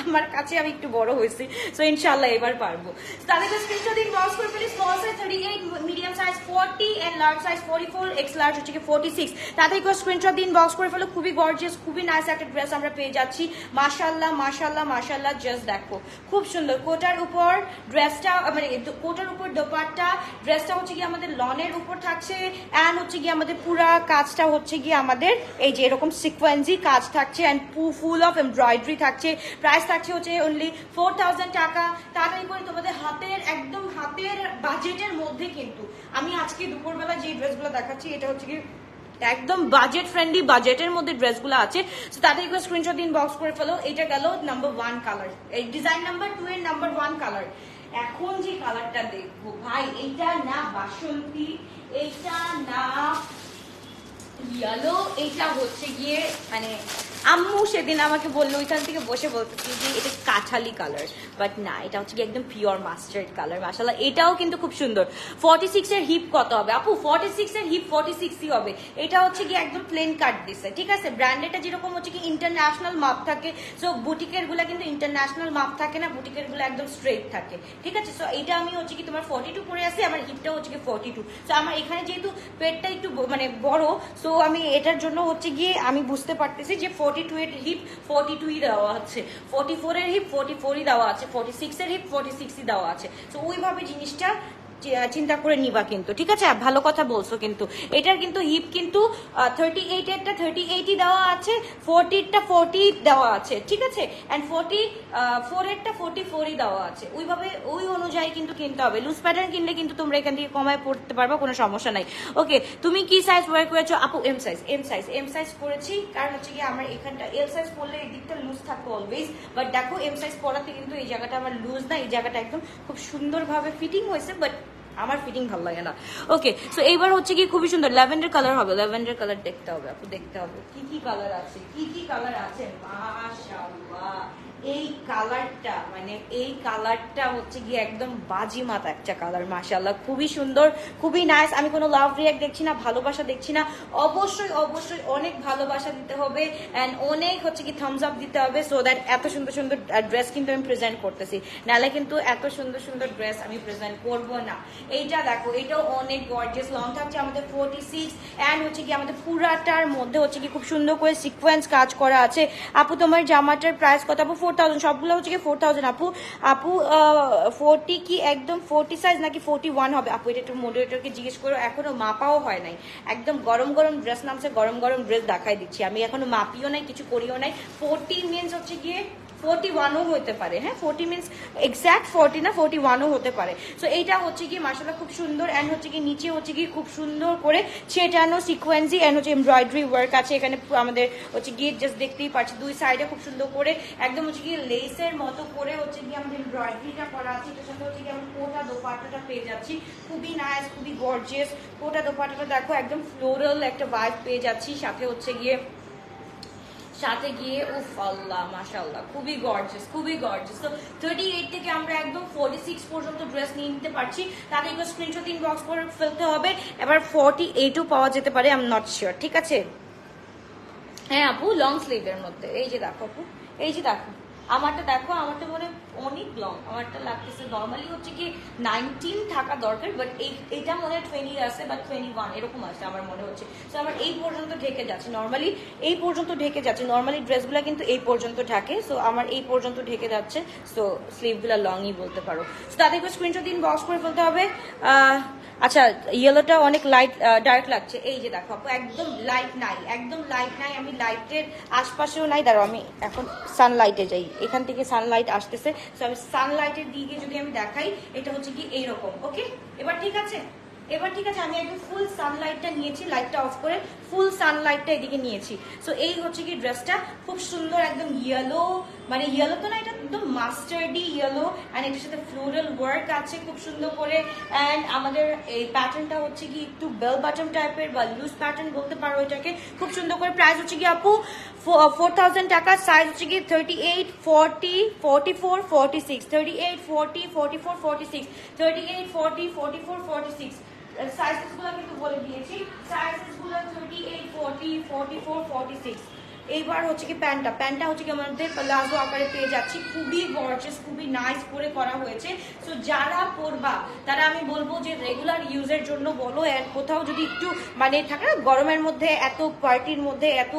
আমার কাছে আমি একটু বড় হয়েছি, সো ইনশাল্লাহ এবার পারবো। তাদেরকে স্ক্রিনশট দিন, বক্স করে ফেলি। Small size 38, medium size 40 and large size 44, X large হচ্ছে কি 46। তাদেরকে স্ক্রিনশট দিন, বক্স করে ফেলো। খুবই গর্জিয়াস, খুবই নাইস একটা ড্রেস আমরা পেয়ে যাচ্ছি। মাশাআল্লাহ মাশাআল্লাহ মাশাআল্লাহ, জাস্ট দেখো খুব সুন্দর। কোটার উপর ড্রেসটা, মানে কোটার উপর দোপাট্টা, ড্রেসটা হচ্ছে কি আমাদের লনের উপর থাকছে, এন্ড হচ্ছে কি আমাদের পুরা কাজটা হচ্ছে কি আমাদের এই যে এরকম সিকোয়েন্সি কাজ থাকছে, এন্ড ফুল অফ এমব্রয়ডারি থাকছে। প্রাইস থাকছে হচ্ছে অনলি 4000 টাকা। তাড়াতাড়ি করে তোমাদের হাতের একদম হাতের বাজেটের মধ্যে, কিন্তু আমি আজকে দুপুরবেলা যে ড্রেসগুলো দেখাচ্ছি এটা হচ্ছে কি একদম বাজেট ফ্রেন্ডলি, বাজেটের মধ্যে ড্রেসগুলো আছে। সো তাদেরকে স্ক্রিনশট দিন, বক্স করে ফেলো। এটা গেল নাম্বার 1 কালার, এই ডিজাইন নাম্বার 2 এর নাম্বার 1 কালার। এখন যে কালারটা দেখবো ভাই, এইটা না বাসন্তী, এইটা না ইয়েলো, এইটা হচ্ছে গিয়ে মানে আম্মু সেদিন আমাকে বললো ওইখান থেকে বসে বলতেছি যে এটা কাঠালি কালার, বাট না, এটা হচ্ছে কি একদম পিওর মাস্টার্ড কালার। মাশাআল্লাহ, এটাও কিন্তু খুব সুন্দর। 46 এর হিপ কত হবে আপু? 46 এর হিপ 46ই হবে। এটা হচ্ছে কি একদম প্লেন কাট দিছে, ঠিক আছে। ব্র্যান্ডেডটা যেরকম হচ্ছে কি ইন্টারন্যাশনাল মাপ থাকে, সো বুটিকের গুলা কিন্তু ইন্টারন্যাশনাল মাপ থাকে না, বুটিকের গুলো একদম স্ট্রেট থাকে, ঠিক আছে। সো এটা আমি হচ্ছে কি তোমার 42 পরে আছি, আমার হিপটা হচ্ছে কি 42। সো আমার এখানে যেহেতু পেটটা একটু মানে বড়, সো আমি এটার জন্য হচ্ছে গিয়ে আমি বুঝতে পারতেছি যে 42 এর হিপ 42ই দেওয়া আছে, 44 এর হিপ 44ই দেওয়া আছে, 46 এর হিপ 46ই দেওয়া আছে। তো ওইভাবে জিনিসটা চিন্তা করে নিবা কিন্তু, ঠিক আছে। ভালো কথা বলছো, কিন্তু এটার কিন্তু হিপ কিন্তু 38 এরটা 38ই দেওয়া আছে, 40টা 40 দেওয়া আছে, ঠিক আছে, এন্ড 44 এরটা 44ই দেওয়া আছে। ওইভাবে ওই অনুযায়ী কিন্তু কিনতে হবে। লুজ প্যাটার্ন কিনলে কিন্তু তোমরা এখান থেকে কমায় পড়তে পারবা, কোনো সমস্যা নাই। ওকে, তুমি কি সাইজ ওয়ার করেছো আপু? এম সাইজ করেছি, কারণ হচ্ছে কি আমার এখানটা এল সাইজ পরলে এই দিকটা লুজ থাকতো অলওয়েজ, বাট দেখো এম সাইজ পরাতে কিন্তু এই জায়গাটা আমার লুজ না, এই জায়গাটা একদম খুব সুন্দরভাবে ফিটিং হয়েছে, বাট আমার ফিটিং ভালো লাগে না। ওকে, সো এইবার হচ্ছে কি খুবই সুন্দর ল্যাভেন্ডার কালার হবে, ল্যাভেন্ডার কালার দেখতে হবে আপু, দেখতে হবে কি কি কালার আছে, কি কি কালার আছে। মাশাআল্লাহ, এই কালারটা মানে এই কালারটা হচ্ছে কি একদম বাজিমাত একটা কালার। মাশাআল্লাহ, খুবই সুন্দর, খুবই নাইস। আমি কোনো লাভ রিয়াক্ট দেখছি না, ভালোবাসা দেখছি না। অবশ্যই অবশ্যই অনেক ভালোবাসা দিতে হবে এন্ড অনেক হচ্ছে কি থামস আপ দিতে হবে, সো দ্যাট এত সুন্দর সুন্দর ড্রেস কিন্তু আমি প্রেজেন্ট করতেছি, নাহলে কিন্তু এত সুন্দর সুন্দর ড্রেস আমি প্রেজেন্ট করব না। এইটা দেখো, এটাও অনেক গর্জিয়াস, লং থাকছে আমাদের 46 এন্ড হচ্ছে কি আমাদের পুরাটার মধ্যে হচ্ছে কি খুব সুন্দর করে সিকোয়েন্স কাজ করা আছে। আপু তোমার জামাটার প্রাইস কত আপু? 4000, সবগুলো হচ্ছে কি 4000 আপু। আপু 40 কি একদম 40 সাইজ নাকি 41 হবে আপু? এটা একটু মডারেটরকে জিজ্ঞেস করো, এখনো মাপাও হয় নাই, একদম গরম গরম ড্রেস নামছে, গরম গরম ড্রেস দেখাই দিচ্ছি আমি, এখনো মাপিও নাই, কিছু করিও নাই। 40 মিনস হচ্ছে গিয়ে 41ও হতে পারে, হ্যাঁ 40 মিনস এক্সাক্ট 40 না, 41ও হতে পারে। সো এইটা হচ্ছে কি মাশাআল্লাহ খুব সুন্দর, এন্ড হচ্ছে কি নিচে হচ্ছে কি খুব সুন্দর করে ছেটানো সিকোয়েন্সি এন্ড হচ্ছে এমব্রয়ডারি ওয়ার্ক আছে এখানে আমাদের হচ্ছে গিয়ে, জাস্ট দেখতেই পাচ্ছি দুই সাইডে খুব সুন্দর করে একদম হচ্ছে কি লেসের মতো করে হচ্ছে কি আমাদের এমব্রয়ডারিটা করা আছে। এটার সাথে হচ্ছে কি আমরা কোটা দোপাট্টাটা পেয়ে যাচ্ছি, খুবই নাইস, খুবই গর্জিয়াস। কোটা দোপাট্টাটা দেখো একদম ফ্লোরাল একটা ভাইব পেয়ে যাচ্ছি, সাথে হচ্ছে গিয়ে উফ আল্লাহ মাশাআল্লাহ, খুবই গর্জিয়াস, খুবই গর্জিয়াস। তো 38 থেকে আমরা একদম 46 পর্যন্ত ড্রেস নিয়ে নিতে পারছি। তাদের একটু স্ক্রিনশট ইনবক্স করে ফেলতে হবে। এবার 48ও পাওয়া যেতে পারে, আই এম নট শিওর, ঠিক আছে। হ্যাঁ আপু, লং স্লিভের মধ্যে এই যে দেখো আপু, এই যে দেখো আমারটা দেখো, আমারটা মনে অনেক লং, আমারটা লাগতেছে নর্মালি হচ্ছে কি 19 থাকা দরকার, বাট এটা মনে হয় 20 আছে বা 21 এরকম আছে আমার মনে হচ্ছে। সো আমার এই পর্যন্ত ঢেকে যাচ্ছে, নর্মালি এই পর্যন্ত ঢেকে যাচ্ছে। নর্মালি ড্রেসগুলো কিন্তু এই পর্যন্ত ঢাকে, সো আমার এই পর্যন্ত ঢেকে যাচ্ছে। সো স্লিভগুলো লংই বলতে পারো। সো তাদেরকে স্ক্রিনশট দিন, বক্স করে ফেলতে হবে। আচ্ছা, ইয়েলোটা অনেক লাইট ডার্ক লাগছে, এই যে দেখো আপু একদম লাইট নাই, একদম লাইট নাই। আমি লাইটের আশপাশেও নাই, দাঁড়াও আমি এখন সানলাইটে যাই, এখান থেকে সানলাইট আসতেছে। সো আমি সানলাইটের দিকে যদি আমি দেখাই, এটা হচ্ছে কি এইরকম। ওকে, এবার ঠিক আছে, এবার ঠিক আছে। আমি একদম ফুল সানলাইটটা নিয়েছি, লাইটটা অফ করে ফুল সানলাইটটা এদিকে নিয়েছি। সো এই হচ্ছে কি ড্রেসটা, খুব সুন্দর একদম ইয়েলো, মানে ইয়েলো তো না, এটা একদম মাস্টার্ডি ইয়েলো, অ্যান্ড এটার সাথে ফ্লোরাল ওয়ার্ক আছে খুব সুন্দর করে। অ্যান্ড আমাদের এই প্যাটার্নটা হচ্ছে কি একটু বেল বাটন টাইপের বা লুজ প্যাটার্ন বলতে পারো এটাকে, খুব সুন্দর করে। প্রাইস হচ্ছে কি আপু 4000 টাকা। সাইজ হচ্ছে কি 38, 40, 44, 46, 38, 40, 44, 46, 38, 40, 44, 46। সাইজেস গুলো কিন্তু বলে দিয়েছি, সাইজেস গুলো 38, 40, 44, 46। এইবার হচ্ছে কি প্যান্টটা হচ্ছে কি আমাদের প্লাজো আকারে পেয়ে যাচ্ছি, খুবই গর্জিয়াস, খুবই নাইস করে করা হয়েছে। সো যারা পরবা তারা আমি বলবো যে রেগুলার ইউজের জন্য বলো, এন্ড কোথাও যদি একটু মানে থাকে না গরমের মধ্যে এত পার্টির মধ্যে এত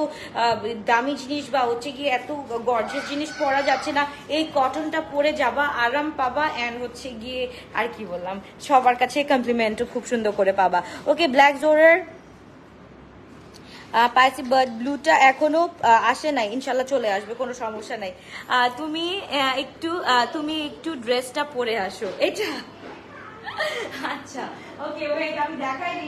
দামি জিনিস বা হচ্ছে কি এত গর্জিয়াস জিনিস পরা যাচ্ছে না, এই কটনটা পরে যাবা, আরাম পাবা, এন্ড হচ্ছে গিয়ে আর কি বললাম, সবার কাছে কমপ্লিমেন্টও খুব সুন্দর করে পাবা। ওকে, ব্ল্যাক জোরের পাইসি বাট ব্লুটা এখনো আসে নাই, ইনশাল্লাহ চলে আসবে, কোনো সমস্যা নাই। তুমি একটু ড্রেসটা পরে আসো, এটা আচ্ছা ওকে। ওয়েট আমি দেখাইনি,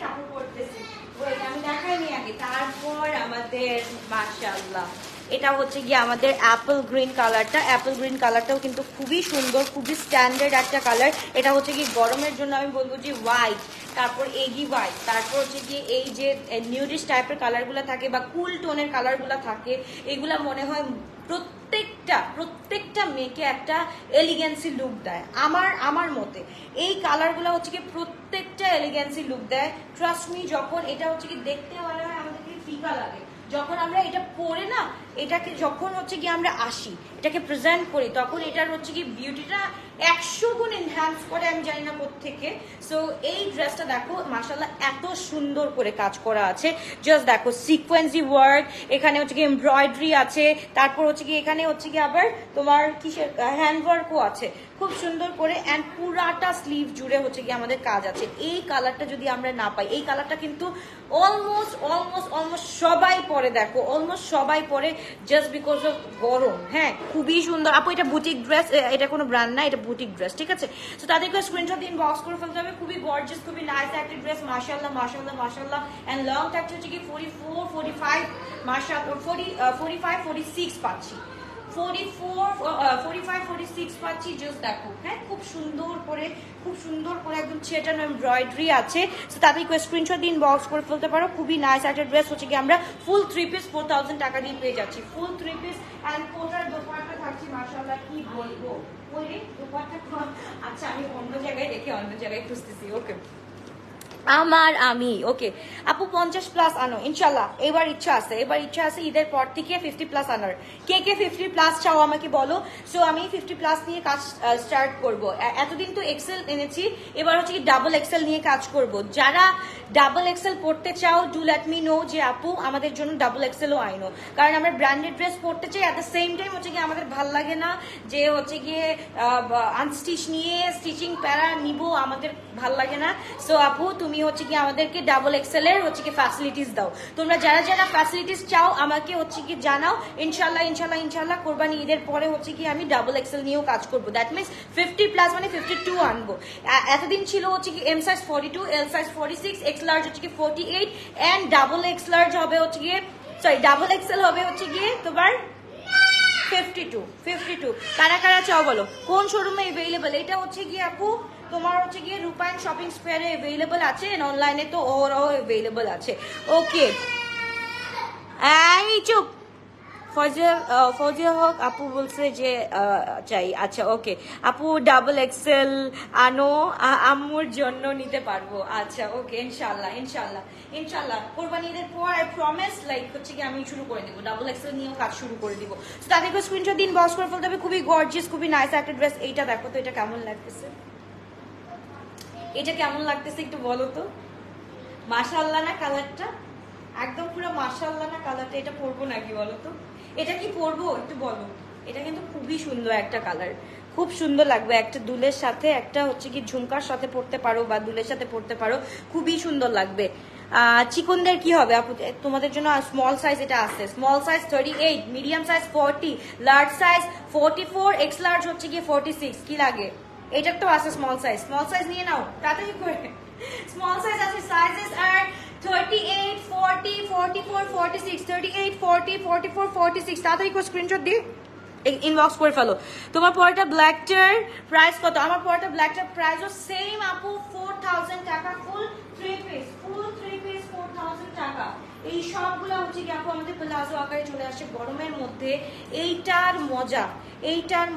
তারপর পড়তেছি। ওয়েট আমি দেখাইনি আগে, তারপর আমাদের মাশাআল্লাহ এটা হচ্ছে গিয়ে আমাদের অ্যাপল গ্রিন কালারটা। অ্যাপল গ্রিন কালারটাও কিন্তু খুবই সুন্দর, খুবই স্ট্যান্ডার্ড একটা কালার। এটা হচ্ছে কি গরমের জন্য আমি বলবো যে হোয়াইট, তারপর এগি হোয়াইট, তারপর হচ্ছে গিয়ে এই যে নিউডিশ টাইপের কালারগুলো থাকে বা কুল টোনের কালারগুলো থাকে, এগুলা মনে হয় প্রত্যেকটা মেয়েকে একটা এলিগেন্সি লুক দেয়। আমার মতে এই কালারগুলো হচ্ছে কি প্রত্যেকটা এলিগেন্সি লুক দেয়। ট্রাস্ট মি, যখন এটা হচ্ছে কি দেখতে মনে হয় আমাদেরকে ফিকা লাগে, যখন আমরা এটা পরে না, এটাকে যখন হচ্ছে কি আমরা আসি, এটাকে প্রেজেন্ট করি, তখন এটার হচ্ছে কি বিউটিটা 100 গুণ এনহ্যান্স করে, আমি জানি না কোত্থেকে। সো এই ড্রেসটা দেখো মাশাআল্লাহ এত সুন্দর করে কাজ করা আছে, জাস্ট দেখো সিকোয়েন্সি ওয়ার্ক, এখানে হচ্ছে কি এমব্রয়ডারি আছে, তারপর হচ্ছে কি এখানে হচ্ছে কি আবার তোমার কিসের হ্যান্ড ওয়ার্কও আছে খুব সুন্দর করে, অ্যান্ড পুরাটা স্লিভ জুড়ে হচ্ছে কি আমাদের কাজ আছে। এই কালারটা যদি আমরা না পাই, এই কালারটা কিন্তু অলমোস্ট সবাই পরে, দেখো অলমোস্ট সবাই পরে, জাস্ট বিকজ অফ গরম। হ্যাঁ, খুবই সুন্দর আপু, এটা বুটিক ড্রেস, এটা কোনো ব্র্যান্ড না, এটা বুটিক ড্রেস, ঠিক আছে। তো তাদেরকে স্ক্রিনশট দিন, বক্স করে ফেলতে হবে। খুবই গর্জিয়াস, খুবই নাইস একটা ড্রেস, মাশাআল্লাহ মাশাআল্লাহ মাশাআল্লাহ। এন্ড লং থাকছে হচ্ছে কি 44, 45, মাশাআল্লাহ 45, 46 পাচ্ছি, 44, 45, 46 পাচ্ছি। জাস্ট দেখো, হ্যাঁ খুব সুন্দর করে একদম ছেটানো এমব্রয়ডারি আছে। তো তাদেরকে স্ক্রিনশট দিন, বক্স করে ফেলতে পারো। খুবই নাইস একটা ড্রেস হচ্ছে কি আমরা ফুল 3 পিস 4000 টাকা দিয়ে পেয়ে যাচ্ছি, ফুল 3 পিস। এন্ড কোটার দোপাট্টা থাকছে মাশাআল্লাহ, কি বলবো, ওরে দোপাট্টা। আচ্ছা আমি অন্য জায়গায় রেখে অন্য জায়গায় খুঁজতেছি। ওকে আমি ওকে আপু 50+ আনো ইনশাল্লাহ। এবার ইচ্ছা আছে ঈদের পর থেকে 50+ আনার। কে 50+ চাও আমাকে বলো। সো আমি 50+ নিয়ে কাজ স্টার্ট করব। এতদিন তো এক্সেল এনেছি, এবার হচ্ছে কি ডাবল এক্সেল নিয়ে কাজ করব। যারা ডাবল এক্সেল পড়তে চাও, ডু লেট মি নো যে আপু আমাদের জন্য ডাবল এক্সেলও আইনো, কারণ আমরা ব্র্যান্ডেড ড্রেস পড়তে চাই, অ্যাট দ্য সেম টাইম হচ্ছে কি আমাদের ভাল লাগে না যে হচ্ছে গিয়ে আনস্টিচ নিয়ে স্টিচিং প্যারা নিব, আমাদের ভাল লাগে না। সো আপু তুমি হচ্ছে কি আমাদেরকে ডাবল এক্সেল এর হচ্ছে কি ফ্যাসিলিটিস দাও। তোমরা যারা ফ্যাসিলিটিস চাও আমাকে হচ্ছে কি জানাও, ইনশাল্লাহ কোরবানি ঈদের পরে হচ্ছে কি আমি ডাবল এক্সেল নিয়েও কাজ করবো। দ্যাট মিনস 50+ মানে 52 আনবো। এতদিন ছিল হচ্ছে কি M size 42, L size 46, X large হচ্ছে কি 48, এন্ড ডাবল এক্স লার্জ হবে হচ্ছে গিয়ে, সরি ডাবল এক্সেল হবে হচ্ছে গিয়ে তোমার 52। কারা চাও বলো, কোন শোরুমে এভেইলেবল? এটা হচ্ছে গিয়ে আপু তোমার হচ্ছে গিয়ে রূপায়ণ শপিং স্কোয়ারে এভেইলেবল আছে, অনলাইনে তো ওরাও এভেইলেবল আছে। ওকে এই চুপ, ফৌজিয়া হক আপু বলছে যে চাই। আচ্ছা ওকে আপু, ডাবল এক্সেল আনো, আম্মুর জন্য নিতে পারবো। আচ্ছা ওকে, ইনশাল্লাহ ইনশাল্লাহ ইনশাল্লাহ কোরবানি ঈদের পর আই প্রমিস লাইক হচ্ছে কি আমি শুরু করে দিব, ডাবল এক্সেল নিয়েও কাজ শুরু করে দিব। তাদেরকে স্ক্রিনশট দিন, বক্স করে ফেলতে হবে। খুবই গর্জিয়াস, খুবই নাইস একটা ড্রেস। এইটা দেখো তো, এটা কেমন লাগতেছে, এটা কেমন লাগতেছে একটু বলো তো। মাশাআল্লাহ না কালারটা, একদম পুরো মাশাআল্লাহ না কালারটা। এটা পরবো নাকি বলো তো, এটা কি পরবো একটু বলো। এটা কিন্তু খুবই সুন্দর একটা কালার, খুব সুন্দর লাগবে। একটা দুলের সাথে, একটা হচ্ছে কি ঝুমকার সাথে পরতে পারো বা দুলের সাথে পরতে পারো, খুবই সুন্দর লাগবে। চিকনদের কি হবে আপু, তোমাদের জন্য স্মল সাইজ এটা আছে। Small size 38, medium size 40, large size 44, X large হচ্ছে কি 46। কি লাগে, এটার তো আছে স্মল সাইজ। স্মল সাইজ নিয়ে নাও তাড়াতাড়ি করে। স্মল সাইজ আছে, সাইজেস আর 38, 40, 44, 46, 38, 40, 44, 46। তাড়াতাড়ি করে স্ক্রিনশট দিয়ে ইনবক্স করে ফেলো। তোমার পরটা ব্ল্যাকটার প্রাইস কত? আমার পরটা ব্ল্যাকটার প্রাইসও সেম আপু, 4000 টাকা। ফুল 3 পিস, ফুল 3 পিস 4000 টাকা। এই সবগুলো হচ্ছে কি আপু আমাদের প্লাজো আকারে চলে আসে গরমের মধ্যে। এইটার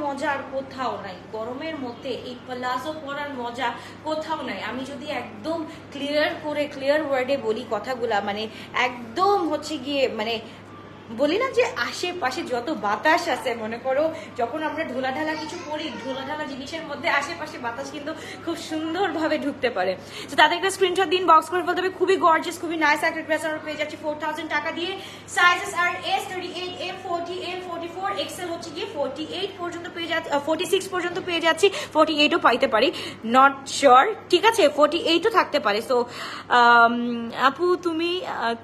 মজা আর কোথাও নাই। গরমের মধ্যে এই প্লাজো পরার মজা কোথাও নাই। আমি যদি একদম ক্লিয়ার ওয়ার্ডে বলি কথাগুলা, মানে একদম হচ্ছে গিয়ে মানে বলি না যে আশেপাশে যত বাতাস আছে, মনে করো যখন আমরা ঢোলাঢালা কিছু করি, ঢোলাঢালা জিনিসের মধ্যে আশেপাশে বাতাস কিন্তু খুব সুন্দরভাবে ঢুকতে পারে। তো তাদেরকে স্ক্রিনশট দিন, বক্স করে ফেলতে হবে। খুবই গর্জিয়াস, খুবই নাইস একটা ড্রেস আমরা পেয়ে যাচ্ছি 4000 টাকা দিয়ে। Sizes are S 38, M 40, M 44, XL হচ্ছে গিয়ে 48 পর্যন্ত পেয়ে যাচ্ছি, 46 পর্যন্ত পেয়ে যাচ্ছি, 48ও পাইতে পারি, নট শিওর। ঠিক আছে, 48ও থাকতে পারে। সো আপু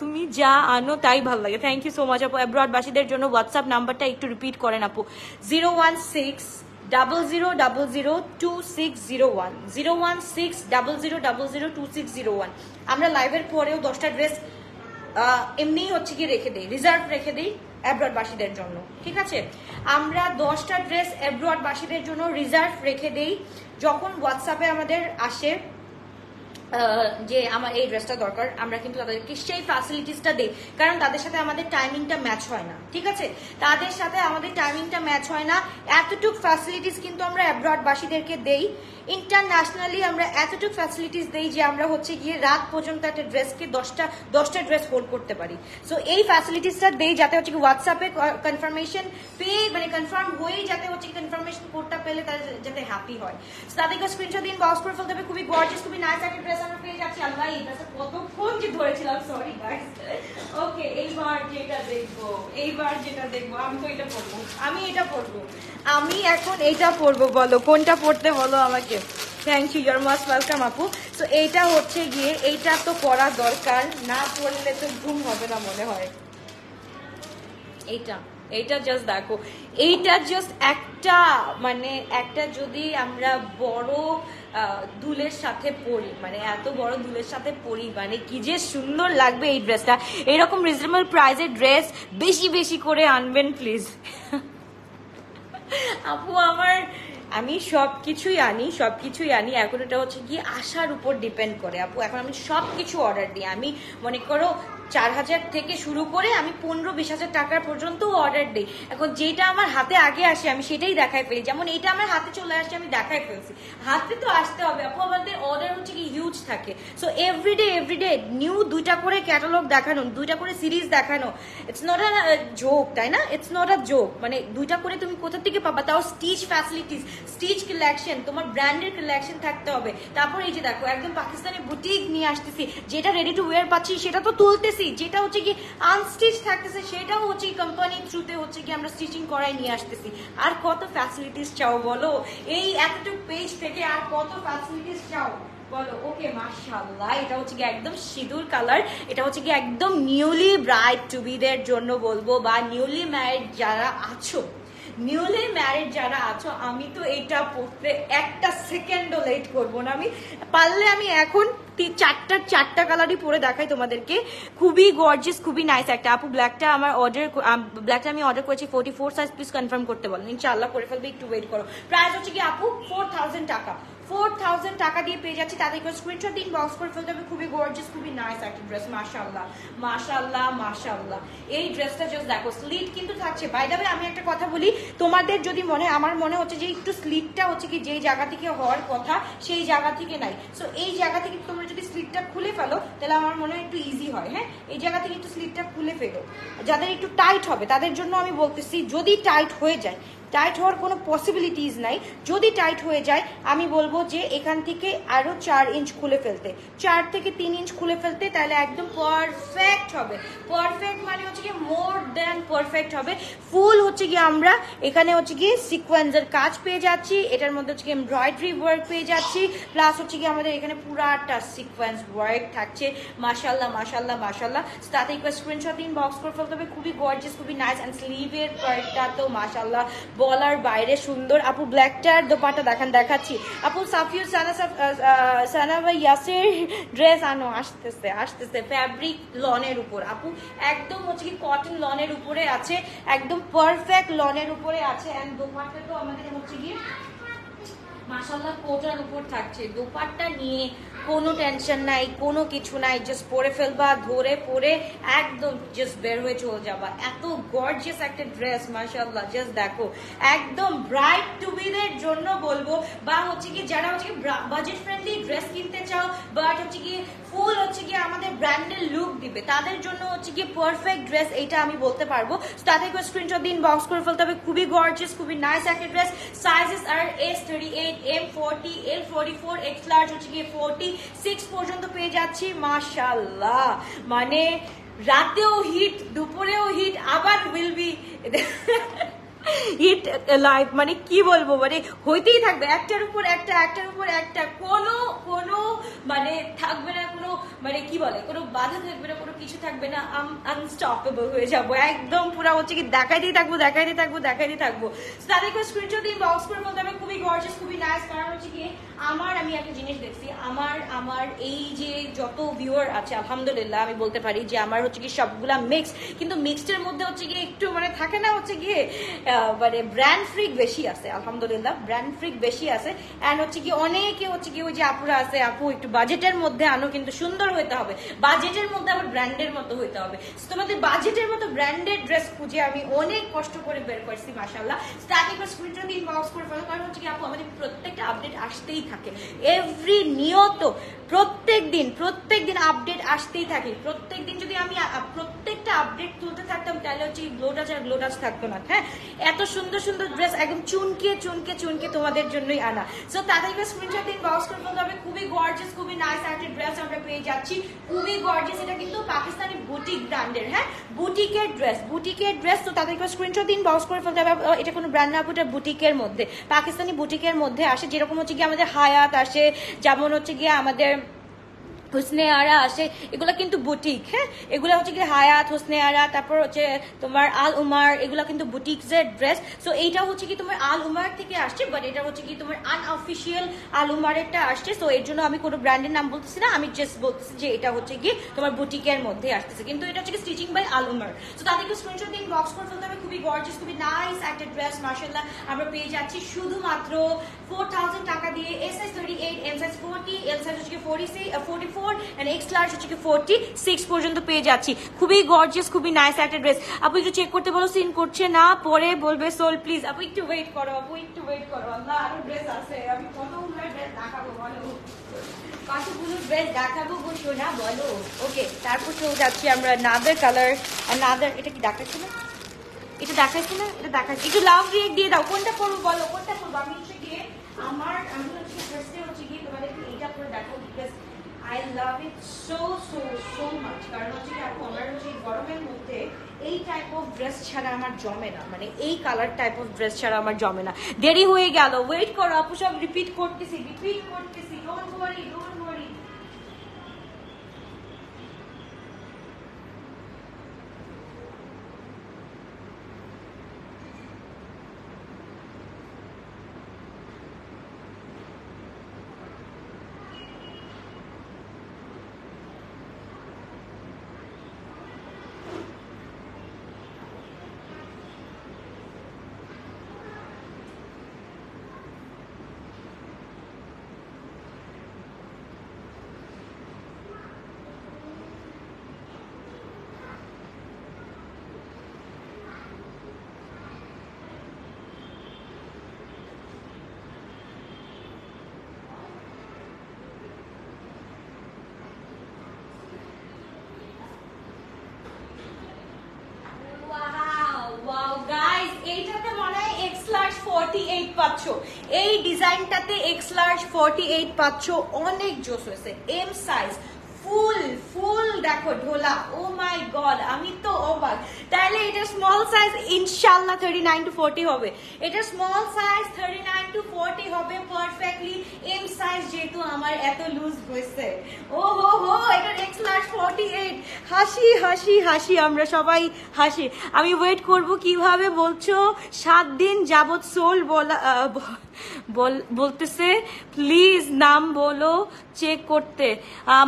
তুমি যা আনো তাই ভালো লাগে। থ্যাংক ইউ সো মাচ আপু। অ্যাব্রডবাসীদের জন্য হোয়াটসঅ্যাপ নাম্বারটা একটু রিপিট করেন আপু। 01600002601, 01600002601। আমরা লাইভের পরেও 10টা ড্রেস এমনি হচ্ছে কি রেখে দিই, রিজার্ভ রেখে দিই অ্যাব্রডবাসীদের জন্য। ঠিক আছে, আমরা 10টা ড্রেস অ্যাব্রডবাসীদের জন্য রিজার্ভ রেখে দিই। যখন হোয়াটসঅ্যাপে আমাদের আসে যে আমার এই ড্রেসটা দরকার, আমরা কিন্তু তাদেরকে সেই ফ্যাসিলিটিসটা দিই, কারণ তাদের সাথে আমাদের টাইমিংটা ম্যাচ হয় না। ঠিক আছে, তাদের সাথে আমাদের টাইমিংটা ম্যাচ হয় না। এতটুক ফ্যাসিলিটিস কিন্তু আমরা অ্যাব্রডবাসীদেরকে দেই। ইন্টারন্যাশনালি আমরা এতটুক ফ্যাসিলিটিস দেই যে আমরা হচ্ছে গিয়ে রাত পর্যন্ত একটা ড্রেসকে 10টা ড্রেস হোল্ড করতে পারি। সো এই ফ্যাসিলিটিসটা দেই যাতে হচ্ছে কি হোয়াটসঅ্যাপে কনফার্মেশন পেয়ে, মানে কনফার্ম হয়েই যাতে হচ্ছে কনফার্মেশন কোডটা পেলে তারা যাতে হ্যাপি হয়। তাদেরকে স্ক্রিনশট দিন, বক্স করে ফেলতে হবে। খুবই গর্জিয়াস, খুবই নাইস একটা ড্রেস আমরা পেয়ে যাচ্ছি। আল্লাহ, এই ড্রেসটা কতক্ষণ যে ধরেছিলাম, সরি গাইস। ওকে, এইবার যেটা দেখবো আমি তো এটা পরবো, আমি এখন এইটা পরবো। বলো কোনটা পরতে বলো আমাকে। Thank you, your most welcome আপু। সো এইটা হচ্ছে গিয়ে, এইটা তো পরা দরকার, না পরলে তো ঘুম হবে না মনে হয়। এইটা জাস্ট দেখো, এইটা জাস্ট একটা মানে একটা যদি আমরা বড় দুলের সাথে পরি, মানে এত বড় দুলের সাথে পরি, মানে কি যে সুন্দর লাগবে এই ড্রেসটা। এরকম রিজনেবল প্রাইসের ড্রেস বেশি বেশি করে আনবেন প্লিজ। আপু আমি সবকিছুই আনি। এখন এটা হচ্ছে কি আশার উপর ডিপেন্ড করে আপু। এখন আমি সবকিছু অর্ডার দিই। আমি মনে করো 4000 থেকে শুরু করে আমি 15-20 হাজার টাকার পর্যন্ত অর্ডার দিই। এখন যেটা আমার হাতে আগে আসে আমি সেটাই দেখাই ফেলি। যেমন এইটা আমার হাতে চলে আসছে, আমি দেখাই ফেলছি। হাতে তো আসতে হবে আপু, আমাদের অর্ডার হচ্ছে কি হিউজ থাকে। সো এভরিডে নিউ 2টা করে ক্যাটালগ দেখানো, 2টা করে সিরিজ দেখানো, ইটস নট আ জোক, তাই না? It's not a joke. মানে 2টা করে তুমি কোথা থেকে পাবা, তাও স্টিচ ফ্যাসিলিটিস, স্টিচ কালেকশন, তোমার ব্র্যান্ডের কালেকশন থাকতে হবে। তারপর এই যে দেখো, একদম পাকিস্তানি বুটিক নিয়ে আসতেছি। যেটা রেডি টু ওয়্যার পাচ্ছি সেটা তো তুলতেছি, যেটা হচ্ছে কি আনস্টিচ থাকতেছে সেটাও হচ্ছে কোম্পানির থ্রুতে হচ্ছে কি আমরা স্টিচিং করাই নিয়ে আসতেছি। আর কত ফ্যাসিলিটিস চাও বলো, এই এতটুকু পেজ থেকে আর কত ফ্যাসিলিটিস চাও বলো। ওকে, মাশাআল্লাহ, এটা হচ্ছে কি একদম সিঁদুর কালার। এটা হচ্ছে কি একদম নিউলি ব্রাইড টু বিদের জন্য বলবো, বা নিউলি ম্যারিড যারা আছো, আমি তো এটা পড়তে একটা সেকেন্ডও লেট করবো না। আমি পারলে আমি এখন চারটা কালারই পরে দেখাই তোমাদেরকে। খুবই গর্জিয়াস, খুবই নাইস একটা। আপু ব্ল্যাকটা আমি অর্ডার করেছি 44 সাইজ, প্লিজ কনফার্ম করতে বলেন। ইনশাআল্লাহ করে ফেলবে, একটু ওয়েট করো। প্রাইস হচ্ছে কি আপু 4000 টাকা, 4000 টাকা দিয়ে পেয়ে যাচ্ছি, তাদেরকে স্ক্রিনশট দিন, বক্স করে ফেলতে হবে। খুবই গর্জিয়াস, খুবই নাইস একটা ড্রেস, মাশাআল্লাহ মাশাআল্লাহ মাশাআল্লাহ। এই ড্রেসটা জাস্ট দেখো, স্লিট কিন্তু থাকছে। বাই দ্য ওয়ে আমি একটা কথা বলি, তোমাদের যদি আমার মনে হচ্ছে যে একটু স্লিটটা হচ্ছে কি যেই জায়গা থেকে হওয়ার কথা সেই জায়গা থেকে নাই, সো এই জায়গা থেকে তোমরা যদি স্লিটটা খুলে ফেলো তাহলে আমার মনে হয় একটু ইজি হয়। হ্যাঁ, এই জায়গা থেকে একটু স্লিটটা খুলে ফেলো। যাদের একটু টাইট হবে তাদের জন্য আমি বলতেছি, যদি টাইট হয়ে যায়, টাইট হওয়ার কোনো পসিবিলিটিস নাই, যদি টাইট হয়ে যায় আমি বলবো যে এখান থেকে আরো 4 ইঞ্চ খুলে ফেলতে, 4 থেকে 3 ইঞ্চ খুলে ফেলতে, তাহলে একদম পারফেক্ট হবে। পারফেক্ট মানে হচ্ছে কি মোর দেন পারফেক্ট হবে। ফুল হচ্ছে কি আমরা এখানে হচ্ছে কি সিকোয়েন্সের কাজ পেয়ে যাচ্ছি, এটার মধ্যে হচ্ছে কি এমব্রয়ডারি ওয়ার্ক পেয়ে যাচ্ছি, প্লাস হচ্ছে কি আমাদের এখানে পুরাটা সিকোয়েন্স ওয়ার্ক থাকছে। মাশাআল্লাহ মাশাআল্লাহ মাশাআল্লাহ। তাতে একটু স্ক্রিনশট দিন, বক্স করে ফেলতে হবে। খুবই গর্জিয়াস, খুবই নাইস। এন্ড স্লিভের পার্টটা তো মাশাআল্লাহ বলার বাইরে সুন্দর। আপু ব্ল্যাকটার দোপাট্টা দেখাচ্ছি। আপু সাফিউর সানা ভাই ইয়াসের ড্রেস আনো, আসতেছে আসতেছে। ফ্যাব্রিক লনের উপর আপু, একদম হচ্ছে কি কটন লনের উপরে আছে, একদম পারফেক্ট লনের উপরে আছে। এন্ড দোপাট্টা তো আমাদের হচ্ছে কি মাশাআল্লাহ কোটার উপর থাকছে। দোপাট্টা নিয়ে কোনো টেনশন নাই, কোনো কিছু নাই, জাস্ট পরে ফেলবা, ধরে পরে একদম জাস্ট বের হয়ে চলে যাবা। এত গর্জিয়াস একটা ড্রেস, মাশাআল্লাহ। জাস্ট দেখো, একদম ব্রাইট টু বিদের জন্য বলবো, বা হচ্ছে কি যারা হচ্ছে কি বাজেট ফ্রেন্ডলি ড্রেস কিনতে চাও বাট হচ্ছে কি ফুল হচ্ছে কি আমাদের ব্র্যান্ডের লুক দিবে, তাদের জন্য হচ্ছে কি পারফেক্ট ড্রেস এইটা আমি বলতে পারবো। তাদেরকে স্ক্রিনশট দিন, বক্স করে ফেলতে হবে। খুবই গর্জিয়াস, খুবই নাইস একটা ড্রেস। সাইজেস আর S38, M40, L44, X large হচ্ছে কি 46 পর্যন্ত পেয়ে যাচ্ছি। মাশাআল্লাহ, মানে রাতেও হিট, দুপুরেও হিট, আবার উইল বি হিট লাইভ, মানে কি বলবো, মানে হইতেই থাকবে, একটার উপর একটা, একটার উপর একটা, কোনো কোনো মানে থাকবে না, কোনো মানে কি বলে কোনো বাধা থাকবে না, কোনো কিছু থাকবে না, আনস্টপেবল হয়ে যাবো একদম। পুরো হচ্ছে কি দেখাইতেই থাকবো দেখাইতেই থাকবো দেখাইতেই থাকবো। তাদেরকে স্ক্রিনশট দিন, বক্স করে বলতে হবে। খুবই গর্জিয়াস, খুবই নাইস। কারণ হচ্ছে কি আমি একটা জিনিস দেখছি, আমার এই যে যত ভিউয়ার আছে আলহামদুলিল্লাহ আমি বলতে পারি যে আমার হচ্ছে কি সবগুলা মিক্স, কিন্তু মিক্সডের মধ্যে হচ্ছে কি একটু মানে থাকে না হচ্ছে গিয়ে মানে ব্র্যান্ড ফ্রিক বেশি আছে আলহামদুলিল্লাহ, ব্র্যান্ড ফ্রিক বেশি আছে। এন্ড হচ্ছে কি অনেকে হচ্ছে কি ওই যে আপুরা আছে, আপু একটু বাজেটের মধ্যে আনো, কিন্তু সুন্দর হইতে হবে, বাজেটের মধ্যে আবার ব্র্যান্ডের মতো হইতে হবে। তোমাদের বাজেটের মতো ব্র্যান্ডেড ড্রেস খুঁজে আমি অনেক কষ্ট করে বের করছি মাশাআল্লাহ। স্টার্টিং করে স্ক্রিনশট দিন, বক্স করে ফেলো। কারণ হচ্ছে কি আপু আমাদের প্রত্যেকটা আপডেট আসতেই থাকে, এভরি নিয়ত প্রত্যেক দিন আপডেট আসতেই থাকে। প্রত্যেক দিন যদি আমি প্রত্যেকটা আপডেট তুলতে থাকতাম তাহলে হচ্ছে গ্লোটাচ আর গ্লোটাচ থাকতো না। হ্যাঁ, এত সুন্দর সুন্দর ড্রেস একদম চুনকে চুনকে চুনকে তোমাদের জন্যই আনা। সো তাদেরকে স্ক্রিনশট দিন, বক্স করে ফেলতে হবে। খুবই গর্জিয়াস, খুবই নাইস একটা ড্রেস আমরা পেয়ে যাচ্ছি, খুবই গর্জিয়াস। এটা কিন্তু পাকিস্তানি বুটিক ব্র্যান্ডের, হ্যাঁ বুটিকের ড্রেস। তো তাদেরকে স্ক্রিনশট দিন, বক্স করে ফেলতে হবে। এটা কোনো ব্র্যান্ড না, এটা বুটিকের মধ্যে, পাকিস্তানি বুটিকের মধ্যে আসে। যেরকম হচ্ছে গিয়ে আমাদের হায়াত আসে, যেমন হচ্ছে গিয়ে আমাদের হুসনে আরা আসে, এগুলা কিন্তু বুটিক। হ্যাঁ, এগুলা হচ্ছে কি হায়াত, হুসনে আরা, তারপর হচ্ছে তোমার আল উমার, এগুলা কিন্তু বুটিক্সের ড্রেস। সো এইটা হচ্ছে কি তোমার আল উমার থেকে আসছে, বাট এটা হচ্ছে কি তোমার আনঅফিসিয়াল আল উমারেরটা আসছে। সো এর জন্য আমি কোনো ব্র্যান্ডের নাম বলতেছি না, আমি জাস্ট বলতেছি যে এটা হচ্ছে কি তোমার বুটিকের মধ্যে আসতেছে, কিন্তু এটা হচ্ছে কি stitching by Al Umar. So তাদেরকে স্ক্রিনশট দিন, বক্স করে ফেলতে হবে। খুবই গর্জিয়াস, খুবই নাইস একটা ড্রেস মাশাআল্লাহ আমরা পেয়ে যাচ্ছি শুধুমাত্র 4000 টাকা দিয়ে। S size 38, M size 40, L size হচ্ছে কি 44 and X large হচ্ছে কি 46 পর্যন্ত পেয়ে যাচ্ছি। খুবই গর্জিয়াস, খুবই নাইস একটা ড্রেস। আপু একটু চেক করতে বলো, সিন করছে না, পরে বলবে সোল প্লিজ। আপু একটু ওয়েট করো, আপু একটু ওয়েট করো, আল্লাহ আরো ড্রেস আছে, আমি কতগুলো ড্রেস দেখাবো বলো, কতগুলো ড্রেস দেখাবো গো সোনা বলো। ওকে, তারপর চলে যাচ্ছি আমরা নাদার কালার। আর নাদার এটা কি দেখাচ্ছি না, এটা দেখাচ্ছি না, এটা দেখাচ্ছি। একটু লাভ রিয়েক্ট দিয়ে দাও, কোনটা পড়বো বলো, কোনটা পড়বো। আমি হচ্ছে গিয়ে আমি হচ্ছে ড্রেসটা হচ্ছে গিয়ে তোমাদেরকে এইটা পরে দেখো, because I love it so much. কারণ হচ্ছে কি আপু আমার হচ্ছে গরমের মধ্যে এই টাইপ অফ ড্রেস ছাড়া আমার জমে না, মানে এই কালার টাইপ অফ ড্রেস ছাড়া আমার জমে না। দেরি হয়ে গেল, ওয়েট করো আপু, সব রিপিট করতেছি, ডোন্ট ওয়ারি। 48 পাচ্ছ, এই ডিজাইনটাতে এক্স লার্জ 48 পাচ্ছ, অনেক জোস হয়েছে। এম সাইজ ফুল ফুল দেখো ঢোলা, ও মাই গড আমি তো অবাক। তাহলে এটা স্মল সাইজ ইনশাআল্লাহ 39 to 40 হবে, এটা স্মল সাইজ 39 to 40 হবে পারফেক্টলি। এম সাইজ যেহেতু আমার এত লুজ হয়েছে, ও হো হো এটা এক্স লার্জ 48। হাসি হাসি হাসি, আমরা সবাই হাসি। আমি ওয়েট করব কিভাবে বলছো 7 দিন যাবত সোল বলতেছে, প্লিজ নাম বলো চেক করতে।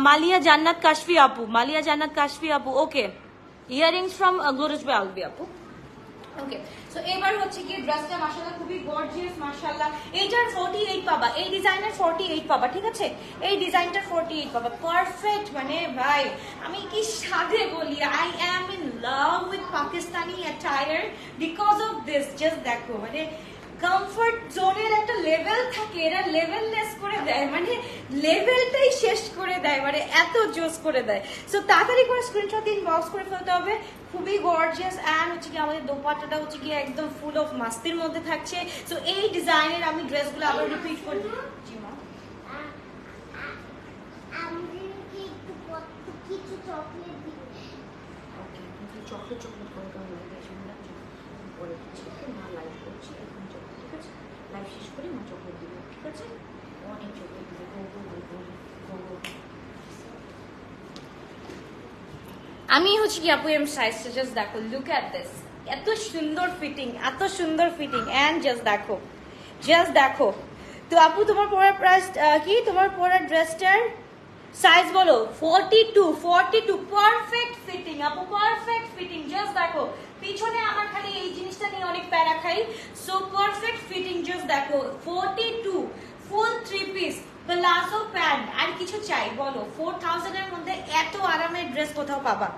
মালিয়া জান্নাত কাশফি আপু, মালিয়া জান্নাত কাশফি আপু, okay. Earrings from Glories by Alvi আপু, ওকে। সো এবার হচ্ছে কি ড্রেসটা মাশাআল্লাহ খুবই গর্জিয়াস মাশাআল্লাহ। এইটার 48 পাবা, এই ডিজাইনের 48 পাবা, ঠিক আছে? এই ডিজাইনটার 48 পাবা, পারফেক্ট। মানে ভাই আমি কি সাধে বলি, I am in love with Pakistani attire because of this. Just দেখো মানে কমফর্ট জোনের একটা লেভেল থাকে, এরা লেভেললেস করে দেয়, মানে লেভেলটাই শেষ করে দেয়, মানে এত জোস করে দেয়। সো তাড়াতাড়ি করে স্ক্রিনশট ইনবক্স করে ফেলতে হবে। খুবই গর্জিয়াস অ্যান্ড হচ্ছে কি আমাদের দোপাট্টাটা হচ্ছে কি একদম ফুল অফ মাস্তির মধ্যে থাকছে। সো এই ডিজাইনের আমি ড্রেসগুলো আবার রিপিট করি। জি মা, চকলেট চকলেট করে কেমন লাগে পরে মা লাইভ করছি এখন চকলেট, ঠিক আছে? লাইভ শেষ করে মা চকলেট দিব, ঠিক আছে? অনেক চকলেট দিব, আমি হচ্ছে কি আপু এম সাইজটা জাস্ট দেখো, লুক অ্যাট দিস, এত সুন্দর ফিটিং, এত সুন্দর ফিটিং, এন্ড জাস্ট দেখো, জাস্ট দেখো। তো আপু তোমার পরার প্রাইস কি, তোমার পরার ড্রেসটার সাইজ বলো? 42, 42 পারফেক্ট ফিটিং আপু, পারফেক্ট ফিটিং। জাস্ট দেখো পিছনে আমার খালি এই জিনিসটা নিয়ে অনেক প্যারা খাই। সো পারফেক্ট ফিটিং, জাস্ট দেখো 42 ফুল 3 পিস প্লাজো প্যান্ট, আর কিছু চাই বলো? 4000 এর মধ্যে এত আরামের ড্রেস কোথাও পাবা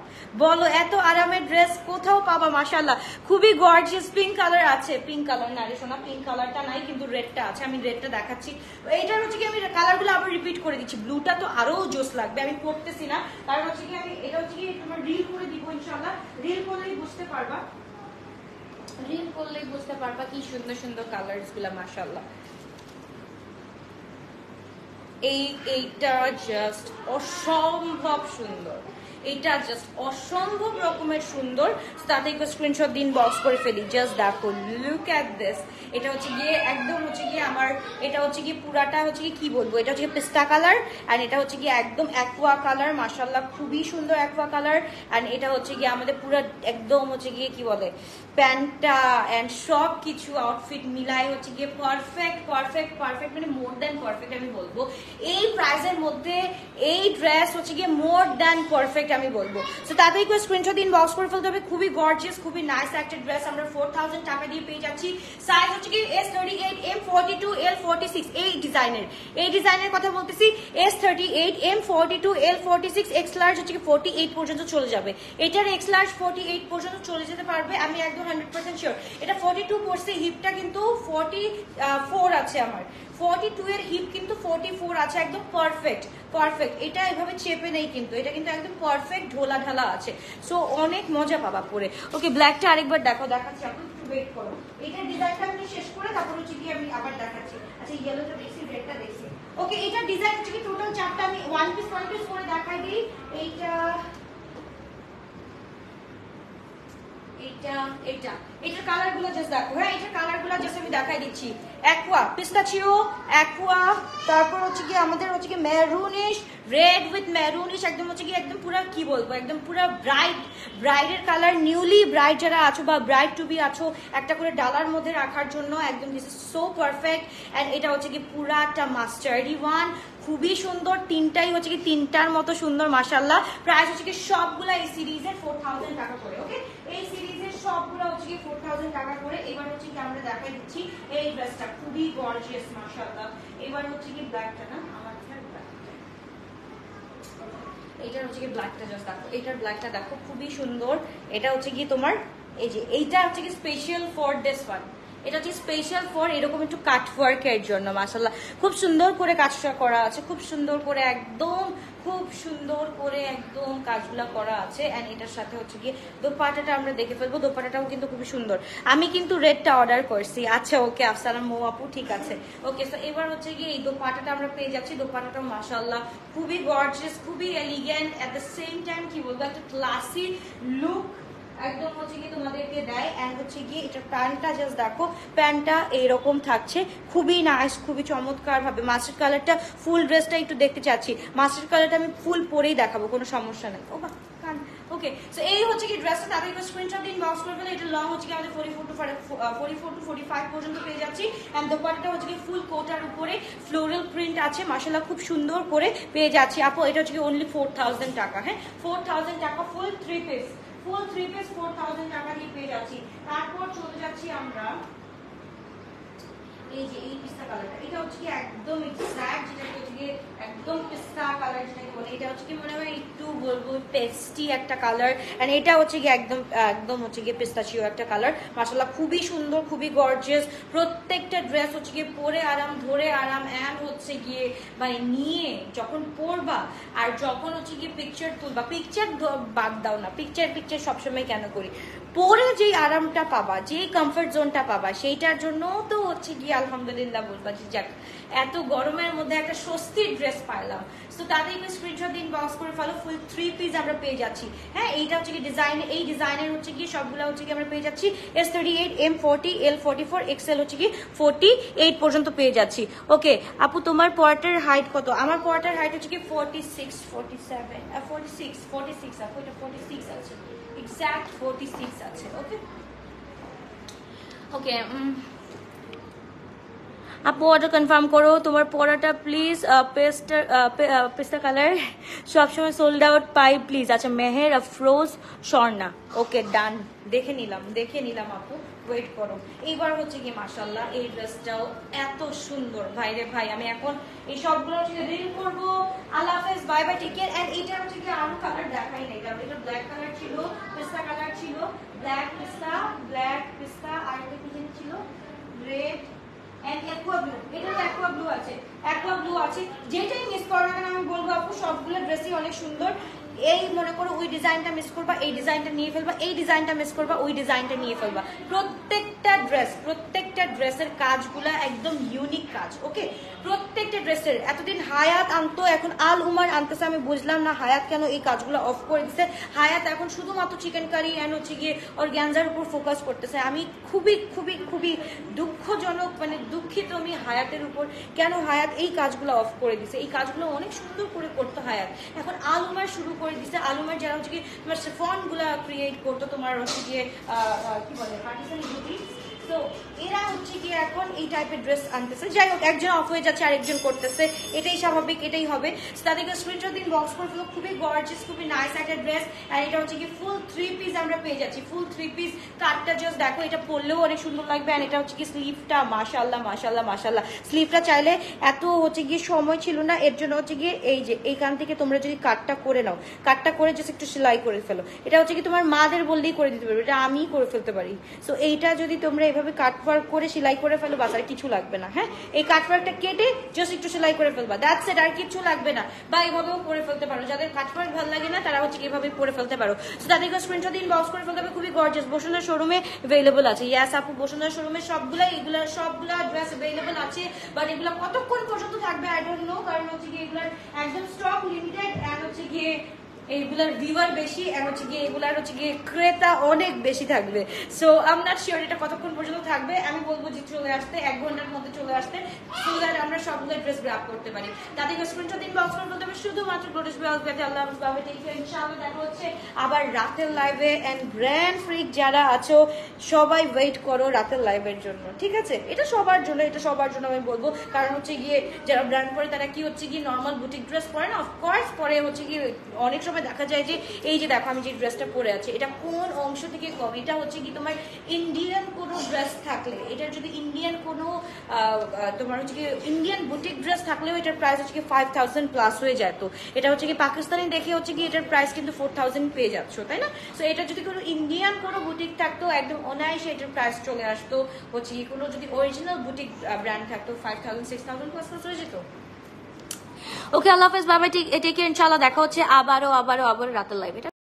বলো? এত আরামের ড্রেস কোথাও পাবা? মাশাআল্লাহ খুবই গর্জিয়াস। পিঙ্ক কালার আছে, পিঙ্ক কালার না রে সোনা, পিঙ্ক কালারটা নাই কিন্তু রেডটা আছে, আমি রেডটা দেখাচ্ছি। এইটার হচ্ছে কি আমি কালারগুলো আবার রিপিট করে দিচ্ছি, ব্লুটা তো আরো জোস লাগবে, আমি পড়তেছি না কারণ হচ্ছে কি আমি এটা হচ্ছে কি তোমার রিল করে দিব ইনশাআল্লাহ। রিল করলেই বুঝতে পারবা, রিল করলেই বুঝতে পারবা কি সুন্দর সুন্দর কালারস গুলা মাশাআল্লাহ। এইটা জাস্ট অসম্ভব সুন্দর, এটা জাস্ট অসম্ভব রকমের সুন্দর। তাতে একটু স্ক্রিনশট দিন বক্স করে ফেলি। জাস্ট দেখো, লুক অ্যাট দিস। এটা হচ্ছে গিয়ে একদম হচ্ছে গিয়ে আমার, এটা হচ্ছে গিয়ে পুরাটা হচ্ছে কি বলবো, এটা হচ্ছে পিস্তা কালার অ্যান্ড এটা হচ্ছে গিয়ে একদম অ্যাকোয়া কালার মাশাআল্লাহ, খুবই সুন্দর অ্যাকোয়া কালার। অ্যান্ড এটা হচ্ছে গিয়ে আমাদের পুরো একদম হচ্ছে গিয়ে কি বলে প্যান্টটা অ্যান্ড সব কিছু আউটফিট মিলাই হচ্ছে গিয়ে পারফেক্ট পারফেক্ট পারফেক্ট, মানে মোর দ্যান পারফেক্ট আমি বলবো। এই প্রাইসের মধ্যে এই ড্রেস হচ্ছে গিয়ে মোর দ্যান পারফেক্ট আমি বলবো। সো তাড়াতাড়ি করে স্ক্রিনশট দিন বক্স করে ফেলতে হবে। খুবই গর্জিয়াস, খুবই নাইস একটা ড্রেস আমরা 4000 টাকা দিয়ে পেয়ে যাচ্ছি। সাইজ হচ্ছে কি S38, M42, L46। এই ডিজাইনের কথা বলতেছি। S38, M42, L46, x large হচ্ছে কি 48 পর্যন্ত চলে যাবে। এটার এক্স লার্জ 48 পর্যন্ত চলে যেতে পারবে, আমি একদম 100% শিওর। এটা 42 পড়ছে, হিপটা কিন্তু 44 আছে আমার, 42 এর হিপ কিন্তু 44 আছে, একদম পারফেক্ট পারফেক্ট। এটা এভাবে চেপে নেই কিন্তু, এটা কিন্তু একদম পারফেক্ট ঢোলা ঢালা আছে। সো অনেক মজা পাবা পরে। ওকে, ব্ল্যাকটা আরেকবার দেখো, দেখাচ্ছি, আপনি একটু ওয়েট করো। এটা ডিজাইনটা আমি শেষ করে তারপর হচ্ছে কি আমি আবার দেখাচ্ছি। আচ্ছা, ইয়েলোটা দেখছি, রেডটা দেখছি। ওকে, এটা ডিজাইন হচ্ছে কি টোটাল 4টা, আমি ওয়ান পিস করে দেখাই দিই। এটার কালারগুলো জাস্ট দেখো। হ্যাঁ, এটার কালারগুলো জাস্ট আমি দেখাই দিচ্ছি। অ্যাকোয়া, পিস্তাচিও, অ্যাকোয়া, তারপর হচ্ছে কি আমাদের হচ্ছে কি মেরুনিশ, রেড উইথ মেরুনিশ, একদম হচ্ছে কি একদম পুরো কি বলবো, একদম পুরো ব্রাইডের কালার। নিউলি ব্রাইড যারা আছো বা ব্রাইড টু বি আছো, একটা করে ডালার মধ্যে রাখার জন্য একদম this is so perfect. And এটা হচ্ছে কি পুরাটা মাস্টার্ডি ওয়ান, খুবই সুন্দর। তিনটাই হচ্ছে কি তিনটার মতো সুন্দর মাশাআল্লাহ। প্রাইস হচ্ছে কি সবগুলা এই সিরিজের 4000 টাকা করে। ওকে, এই সিরিজের সবগুলো হচ্ছে কি 4000 টাকা করে। এবার হচ্ছে কি আমরা দেখাই দিচ্ছি এই ড্রেসটা, খুবই গর্জিয়াস মাশাআল্লাহ। এবার হচ্ছে কি ব্ল্যাকটা, না আমার এইটার হচ্ছে কি ব্ল্যাকটা জাস্ট দেখো, এইটার ব্ল্যাকটা দেখো খুবই সুন্দর। এটা হচ্ছে কি তোমার এই যে এইটা হচ্ছে কি স্পেশাল ফর দিস ওয়ান, এটা হচ্ছে স্পেশাল ফর এরকম একটু কাট ওয়ার্কের জন্য। মাশাআল্লাহ খুব সুন্দর করে কাজটা করা আছে, খুব সুন্দর করে একদম খুব সুন্দর করে একদম কাজগুলা করা আছে। এন্ড এটার সাথে হচ্ছে গিয়ে দোপাট্টাটা আমরা দেখে ফেলবো, দোপাট্টাটাও কিন্তু খুবই সুন্দর। আমি কিন্তু রেডটা অর্ডার করছি। আচ্ছা ওকে, আফসানা মৌ আপু ঠিক আছে। ওকে, সো এবার হচ্ছে গিয়ে এই দোপাট্টাটা আমরা পেয়ে যাচ্ছি। দোপাট্টাটা মাশাআল্লাহ খুবই গর্জিয়াস, খুবই elegant, at the same time কি বলবো একটা ক্লাসি লুক একদম হচ্ছে গিয়ে তোমাদেরকে দেয়। এন্ড হচ্ছে গিয়ে এটা প্যান্টটা জাস্ট দেখো, প্যান্টটা এইরকম থাকছে, খুবই নাইস, খুবই চমৎকার ভাবে। মাস্টার্ড কালারটা ফুল ড্রেসটা একটু দেখতে চাচ্ছি, মাস্টার্ড কালারটা আমি ফুল পরেই দেখাবো, কোনো সমস্যা নেই। ও বাহ, ওকে, সো এই হচ্ছে কি ড্রেসটা। তাদের একটু স্ক্রিনশট দিন, বক্স করে ফেলে। এটা লং হচ্ছে কি আমাদের 44 টু 45 পর্যন্ত পেয়ে যাচ্ছি। এন্ড দোপাট্টাটা হচ্ছে কি ফুল কোটার উপরে ফ্লোরাল প্রিন্ট আছে, মাশাআল্লাহ খুব সুন্দর করে পেয়ে যাচ্ছি। আপু এটা হচ্ছে কি অনলি 4000 টাকা। হ্যাঁ, 4000 টাকা ফুল 3 পিস, ফুল 3 পিস 4000 টাকা দিয়ে পেয়ে যাচ্ছি। তারপর চলে যাচ্ছি আমরা এই যে এই পিস্তা কালারটা, এটা হচ্ছে কি একদম এক্সাক্ট যেটা হচ্ছে কি একদম পিস্তা কালার যেটাকে বলে, এটা হচ্ছে কি মনে হয় একটু বলবো পেস্টি একটা কালার। এন্ড এটা হচ্ছে কি একদম একদম হচ্ছে কি পিস্তাচিও একটা কালার। মাশাআল্লাহ খুবই সুন্দর, খুবই গর্জিয়াস। প্রত্যেকটা ড্রেস হচ্ছে কি পরে আরাম, ধরে আরাম। এন্ড হচ্ছে গিয়ে মানে নিয়ে যখন পরবা আর যখন হচ্ছে কি পিকচার তুলবা, পিকচার বাদ দাও না, পিকচার সবসময় কেন করি, পরে যে আরামটা পাবা, যে কমফর্ট জোনটা পাবা, সেইটার জন্য তো হচ্ছে গিয়ে আলহামদুলিল্লাহ বলবা যে যাক এত গরমের মধ্যে একটা স্বস্তির ড্রেস পাইলাম। তো তাদের স্ক্রিনশট দিন, বক্স করে ফেলো। ফুল 3 পিস আমরা পেয়ে যাচ্ছি। হ্যাঁ, এইটা হচ্ছে কি ডিজাইন, এই ডিজাইনের হচ্ছে কি সবগুলো হচ্ছে কি আমরা পেয়ে যাচ্ছি S38, M40, L44, XL হচ্ছে কি 48 পর্যন্ত পেয়ে যাচ্ছি। ওকে আপু তোমার পরাটার হাইট কত? আমার পরাটার হাইট হচ্ছে কি 46, 47, 46 আপু, এটা 46 আছে, এক্সাক্ট 46 আছে। ওকে ওকে আপু অর্ডার কনফার্ম করো তোমার পরাটা প্লিজ। পেস্টা কালার সবসময় সোল্ড আউট পাই প্লিজ। আচ্ছা মেহের আফরোজ স্বর্ণা, ওকে ডান, দেখে নিলাম আপু, ওয়েট করো। এইবার হচ্ছে কি মাশাআল্লাহ এই ড্রেসটাও এত সুন্দর ভাই রে ভাই। আমি এখন এই সবগুলো রিল করবো। আল্লাহ হাফেজ, bye bye, take care. And এটা হচ্ছে কি আরো কালার দেখাই নাই, এটা ব্ল্যাক কালার ছিল, পিস্তা কালার ছিল, ব্ল্যাক পিস্তা আর একটা কি জিনিস ছিল, রেড এন্ড অ্যাকোয়া ব্লু। এটা অ্যাকোয়া ব্লু আছে, অ্যাকোয়া ব্লু আছে। যেটাই মিস করো না কেন আমি বলবো আপু সবগুলো ড্রেসই অনেক সুন্দর। এই মনে করো ওই ডিজাইনটা মিস করবা, এই ডিজাইনটা নিয়ে ফেলবা, এই ডিজাইনটা মিস করবা, ওই ডিজাইনটা নিয়ে ফেলবা। প্রত্যেকটা ড্রেসের কাজগুলা একদম ইউনিক কাজ। ওকে, প্রত্যেকটা ড্রেসের এতদিন হায়াত আনতো, এখন আল উমার আনতেছে। আমি বুঝলাম না হায়াত কেন এই কাজগুলো অফ করে দিছে। হায়াত এখন শুধুমাত্র চিকেন কারি এন্ড হচ্ছে গিয়ে অর্গানজার উপর ফোকাস করতেছে। আমি খুবই খুবই খুবই দুঃখজনক, মানে দুঃখিত আমি হায়াতের উপর, কেন হায়াত এই কাজগুলো অফ করে দিছে। এই কাজগুলো অনেক সুন্দর করে করতো হায়াত, এখন আল উমার শুরু করে দিছে। আলুমার যারা হচ্ছে কি তোমার ফন্ট গুলা ক্রিয়েট করতো, তোমার হচ্ছে গিয়ে কি বলে পাকিস্তানি বুটি, তো এরা হচ্ছে কি এখন এই টাইপের ড্রেস আনতেছে। যাই হোক, একজন অফ হয়ে যাচ্ছে আরেকজন করতেছে, এটাই স্বাভাবিক, এটাই হবে। তাদেরকে স্ক্রিনশট দিন, বক্স করে ফেলো। খুবই গর্জিয়াস, খুবই নাইস একটা ড্রেস। আর এটা হচ্ছে কি ফুল 3 পিস আমরা পেয়ে যাচ্ছি, ফুল 3 পিস। কাটটা জাস্ট দেখো, এটা পরলেও অনেক সুন্দর লাগবে। আর এটা হচ্ছে কি স্লিভটা মাশাআল্লাহ মাশাআল্লাহ মাশাআল্লাহ। স্লিভটা চাইলে এত হচ্ছে গিয়ে সময় ছিল না, এর জন্য হচ্ছে গিয়ে এই যে এইখান থেকে তোমরা যদি কাটটা করে নাও, কাটটা করে জাস্ট একটু সেলাই করে ফেলো। এটা হচ্ছে কি তোমার মাদের বললেই করে দিতে পারবে, এটা আমি করে ফেলতে পারি। সো এইটা যদি তোমরা এভাবে কাট ওয়ার্ক করে সেলাই করে ফেলো, বাস আর কিছু লাগবে না। হ্যাঁ, এই কাট ওয়ার্কটা কেটে জাস্ট একটু সেলাই করে ফেলবা, দ্যাটস ইট, আর কিছু লাগবে না। বা এইভাবেও করে ফেলতে পারো, যাদের কাট ওয়ার্ক ভালো লাগে না তারা হচ্ছে এভাবে করে ফেলতে পারো। সো তাদেরকে স্ক্রিনশট দিন, বক্স করে ফেলতে হবে। খুবই গর্জিয়াস, বসুন্ধরা শোরুমে অ্যাভেলেবল আছে। ইয়াস আপু, বসুন্ধরা শোরুমে এগুলা সবগুলা ড্রেস অ্যাভেলেবল আছে। বাট এগুলো কতক্ষণ পর্যন্ত থাকবে আই ডোন্ট নো, কারণ হচ্ছে গিয়ে এগুলার একদম স্টক লিমিটেড। এন্ড হচ্ছে গিয়ে এইগুলার ভিউয়ার বেশি, আর হচ্ছে গিয়ে এগুলার হচ্ছে গিয়ে ক্রেতা অনেক বেশি থাকবে। So I am not sure এটা কতক্ষণ পর্যন্ত থাকবে। আমি বলবো যে চলে আসতে 1 ঘন্টার মধ্যে চলে আসতে, সো দ্যাট আমরা সবগুলো ড্রেস গ্র্যাব করতে পারি। তাদেরকে স্ক্রিনশট দিন, বক্স করে ফেলতে হবে শুধুমাত্র গ্লোরিয়াস বেলভেটে। আল্লাহ হাফেজ, বাবা টেক কেয়ার। ইনশাআল্লাহ দেখা হচ্ছে আবার রাতের লাইভে। এন্ড গ্র্যান্ড ফ্রিক যারা আছো সবাই ওয়েট করো রাতের লাইভের জন্য, ঠিক আছে? এটা সবার জন্য, এটা সবার জন্য আমি বলবো। কারণ হচ্ছে গিয়ে যারা ব্র্যান্ড পরে তারা কি হচ্ছে গিয়ে নর্মাল বুটিক ড্রেস পরে না, অফকোর্স পরে হচ্ছে গিয়ে অনেক সময় সময় দেখা যায় যে এই যে দেখো আমি যে ড্রেসটা পরে আছি এটা কোন অংশ থেকে কম, এটা হচ্ছে কি তোমার ইন্ডিয়ান কোনো ড্রেস থাকলে, এটার যদি ইন্ডিয়ান কোনো তোমার হচ্ছে কি ইন্ডিয়ান বুটিক ড্রেস থাকলেও এটার প্রাইস হচ্ছে কি 5000 প্লাস হয়ে যায়। তো এটা হচ্ছে কি পাকিস্তানি দেখে হচ্ছে কি এটার প্রাইস কিন্তু 4000 পেয়ে যাচ্ছ, তাই না? সো এটা যদি কোনো ইন্ডিয়ান কোনো বুটিক থাকতো একদম অনায়াসে এটার প্রাইস চলে আসতো হচ্ছে কি কোনো যদি অরিজিনাল বুটিক ব্র্যান্ড থাকতো 5000 6000 প্লাস হয়ে যেত। ওকে, আল্লাহ হাফেজ, বাই বাই, টেক কেয়ার, ইনশাআল্লাহ দেখা হচ্ছে আবারও রাতের লাইভে।